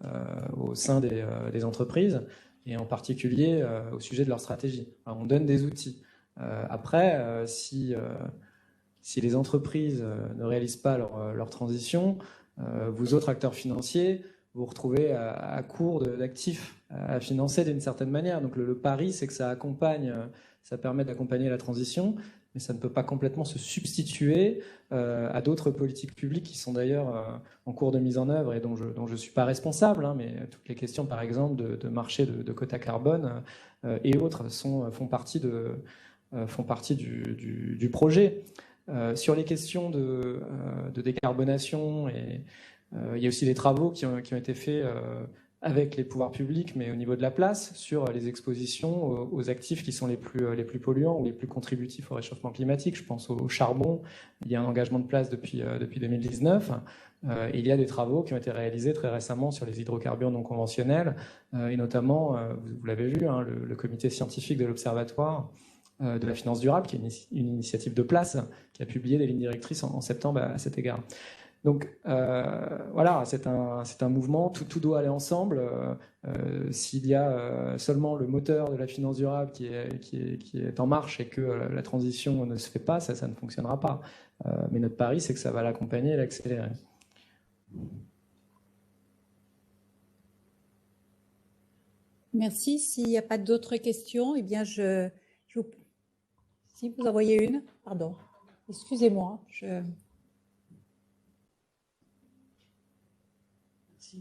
au sein des entreprises, et en particulier au sujet de leur stratégie. Alors, on donne des outils. Après, si les entreprises ne réalisent pas leur transition, vous autres acteurs financiers, vous retrouvez à court d'actifs à financer d'une certaine manière. Donc le pari, c'est que ça permet d'accompagner la transition, mais ça ne peut pas complètement se substituer à d'autres politiques publiques qui sont d'ailleurs en cours de mise en œuvre et dont je ne suis pas responsable, hein, mais toutes les questions, par exemple, de marché de quotas carbone et autres font partie du projet. Sur les questions de décarbonation, il y a aussi des travaux qui ont été faits avec les pouvoirs publics, mais au niveau de la place, sur les expositions aux actifs qui sont les plus polluants ou les plus contributifs au réchauffement climatique. Je pense au charbon. Il y a un engagement de place depuis 2019. Et il y a des travaux qui ont été réalisés très récemment sur les hydrocarbures non conventionnels, et notamment, vous l'avez vu, hein, le comité scientifique de l'Observatoire de la finance durable, qui est une initiative de place, qui a publié des lignes directrices en septembre à cet égard. Donc voilà, c'est un mouvement, tout doit aller ensemble. S'il y a seulement le moteur de la finance durable qui est en marche et que la transition ne se fait pas, ça ne fonctionnera pas. Mais notre pari, c'est que ça va l'accompagner et l'accélérer. Merci. S'il n'y a pas d'autres questions, eh bien si vous en voyez une, pardon, excusez-moi.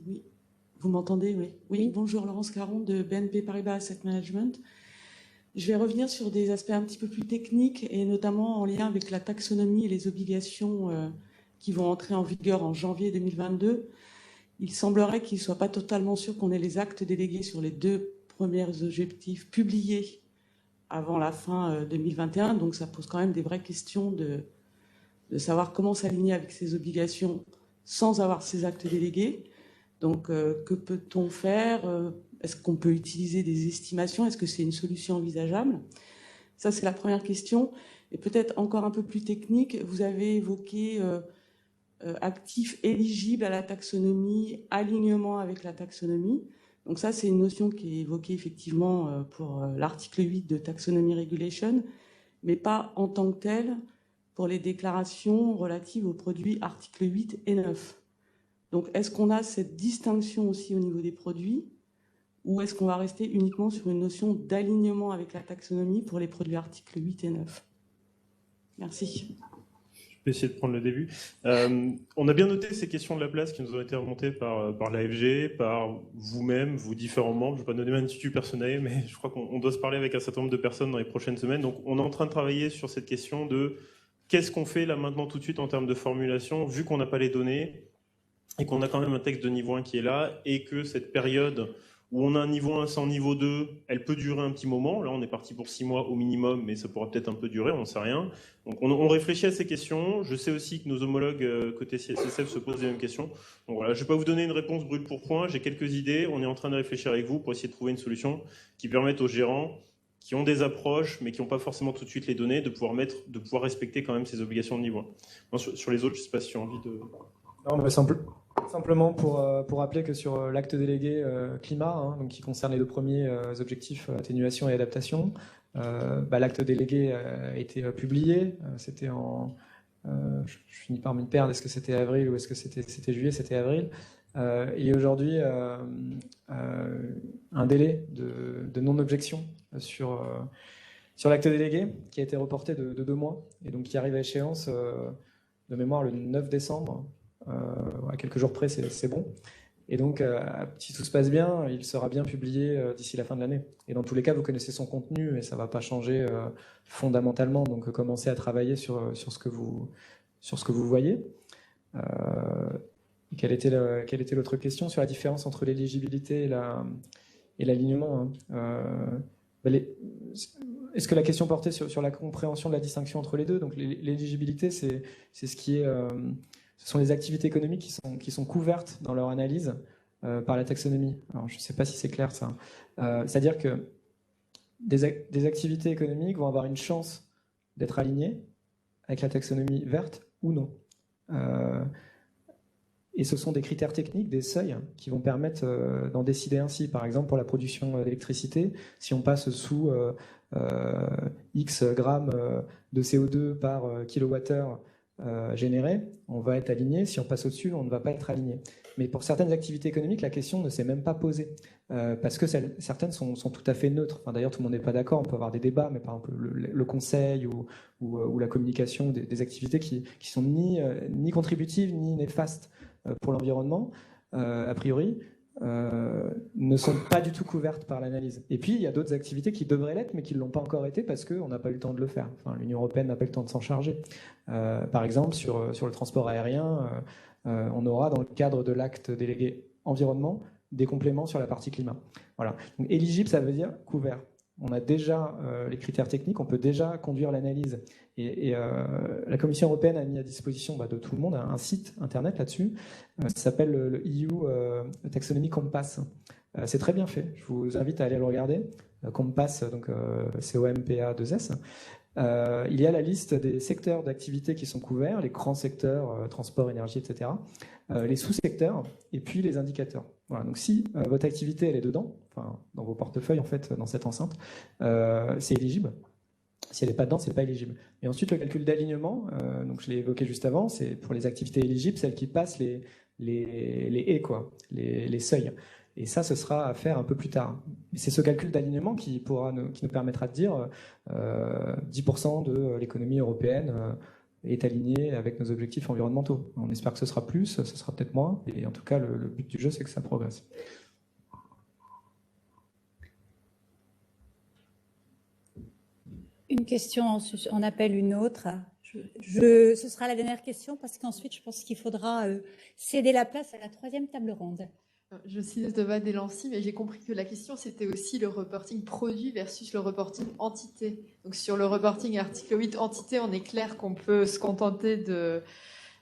Oui. Vous m'entendez? Oui. Oui. Bonjour, Laurence Caron de BNP Paribas Asset Management. Je vais revenir sur des aspects un petit peu plus techniques et notamment en lien avec la taxonomie et les obligations qui vont entrer en vigueur en janvier 2022. Il semblerait qu'il ne soit pas totalement sûr qu'on ait les actes délégués sur les 2 premiers objectifs publiés avant la fin 2021. Donc ça pose quand même des vraies questions de savoir comment s'aligner avec ces obligations sans avoir ces actes délégués. Donc que peut-on faire? Est-ce qu'on peut utiliser des estimations? Est-ce que c'est une solution envisageable? Ça, c'est la première question. Et peut-être encore un peu plus technique, vous avez évoqué actifs éligibles à la taxonomie, alignement avec la taxonomie. Donc ça, c'est une notion qui est évoquée effectivement pour l'article 8 de Taxonomy Regulation, mais pas en tant que telle pour les déclarations relatives aux produits articles 8 et 9. Donc est-ce qu'on a cette distinction aussi au niveau des produits, ou est-ce qu'on va rester uniquement sur une notion d'alignement avec la taxonomie pour les produits articles 8 et 9? Merci. Je vais essayer de prendre le début. On a bien noté ces questions de la place qui nous ont été remontées par l'AFG, par vous-même, vous différents membres. Je ne vais pas donner un institut personnel, mais je crois qu'on doit se parler avec un certain nombre de personnes dans les prochaines semaines. Donc on est en train de travailler sur cette question de qu'est-ce qu'on fait là maintenant tout de suite en termes de formulation, vu qu'on n'a pas les données et qu'on a quand même un texte de niveau 1 qui est là, et que cette période où on a un niveau 1 sans niveau 2, elle peut durer un petit moment. Là, on est parti pour 6 mois au minimum, mais ça pourra peut-être un peu durer, on ne sait rien. Donc, on réfléchit à ces questions. Je sais aussi que nos homologues côté CSSF se posent les mêmes questions. Donc voilà, je ne vais pas vous donner une réponse brûle pour point. J'ai quelques idées. On est en train de réfléchir avec vous pour essayer de trouver une solution qui permette aux gérants qui ont des approches, mais qui n'ont pas forcément tout de suite les données, de pouvoir respecter quand même ces obligations de niveau 1. Bon, sur les autres, je ne sais pas si tu as envie de... Non, mais simplement pour rappeler que sur l'acte délégué climat, donc qui concerne les 2 premiers objectifs, atténuation et adaptation, l'acte délégué a été publié. C'était je finis par m'y perdre, est-ce que c'était avril ou est-ce que c'était juillet? C'était avril. Il y a aujourd'hui un délai de non-objection sur l'acte délégué qui a été reporté de 2 mois et donc qui arrive à échéance de mémoire le 9 décembre. À quelques jours près, c'est bon. Et donc, si tout se passe bien, il sera bien publié d'ici la fin de l'année. Et dans tous les cas, vous connaissez son contenu et ça ne va pas changer fondamentalement. Donc, commencez à travailler sur ce que vous voyez. Quelle était l'autre question sur la différence entre l'éligibilité et l'alignement, hein. Est-ce que la question portait sur la compréhension de la distinction entre les deux? Donc, l'éligibilité, c'est ce qui est... Ce sont les activités économiques qui sont couvertes dans leur analyse par la taxonomie. Alors, je ne sais pas si c'est clair ça. C'est-à-dire que des activités économiques vont avoir une chance d'être alignées avec la taxonomie verte ou non. Et ce sont des critères techniques, des seuils, qui vont permettre d'en décider ainsi. Par exemple, pour la production d'électricité, si on passe sous X grammes de CO2 par kilowattheure généré, on va être aligné. Si on passe au-dessus, on ne va pas être aligné. Mais pour certaines activités économiques, la question ne s'est même pas posée, parce que certaines sont tout à fait neutres. Enfin, d'ailleurs, tout le monde n'est pas d'accord, on peut avoir des débats, mais par exemple le conseil ou la communication des activités qui sont ni contributives ni néfastes pour l'environnement, a priori, ne sont pas du tout couvertes par l'analyse. Et puis, il y a d'autres activités qui devraient l'être, mais qui ne l'ont pas encore été parce qu'on n'a pas eu le temps de le faire. Enfin, l'Union européenne n'a pas eu le temps de s'en charger. Par exemple, sur le transport aérien, on aura, dans le cadre de l'acte délégué environnement, des compléments sur la partie climat. Voilà. Donc, éligible, ça veut dire couvert. On a déjà les critères techniques, on peut déjà conduire l'analyse. Et la Commission européenne a mis à disposition de tout le monde un site internet là-dessus. Ça s'appelle le EU Taxonomy Compass. C'est très bien fait. Je vous invite à aller le regarder. Compass, donc COMPA2S. Il y a la liste des secteurs d'activité qui sont couverts, les grands secteurs, transport, énergie, etc. Les sous-secteurs et puis les indicateurs. Voilà, donc si votre activité elle est dedans, enfin, dans vos portefeuilles en fait, dans cette enceinte, c'est éligible. Si elle n'est pas dedans, c'est pas éligible. Et ensuite le calcul d'alignement, donc je l'ai évoqué juste avant, c'est pour les activités éligibles, celles qui passent les haies, quoi, les seuils. Et ça, ce sera à faire un peu plus tard. C'est ce calcul d'alignement qui nous permettra de dire 10% de l'économie européenne est alignée avec nos objectifs environnementaux. On espère que ce sera plus, ce sera peut-être moins. Et en tout cas, le but du jeu, c'est que ça progresse. une question, on appelle une autre. Ce sera la dernière question parce qu'ensuite, je pense qu'il faudra céder la place à la troisième table ronde. Je suis Thomas Delancy, mais j'ai compris que la question, c'était aussi le reporting produit versus le reporting entité. Donc, sur le reporting article 8 entité, on est clair qu'on peut se contenter de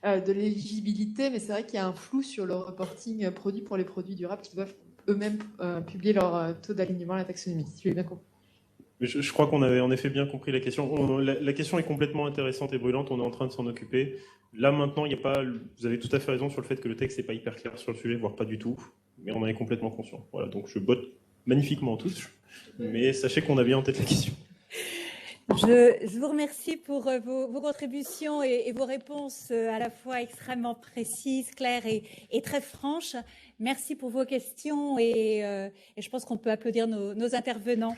l'éligibilité, mais c'est vrai qu'il y a un flou sur le reporting produit pour les produits durables qui doivent eux-mêmes publier leur taux d'alignement à la taxonomie. Si j'ai bien compris. Je crois qu'on avait en effet bien compris la question. La question est complètement intéressante et brûlante, on est en train de s'en occuper. Là maintenant, il n'y a pas, vous avez tout à fait raison sur le fait que le texte n'est pas hyper clair sur le sujet, voire pas du tout, mais on en est complètement conscient. Voilà, donc je botte magnifiquement tous, mais sachez qu'on a bien en tête la question. Je vous remercie pour vos contributions et vos réponses à la fois extrêmement précises, claires et très franches. Merci pour vos questions et je pense qu'on peut applaudir nos intervenants.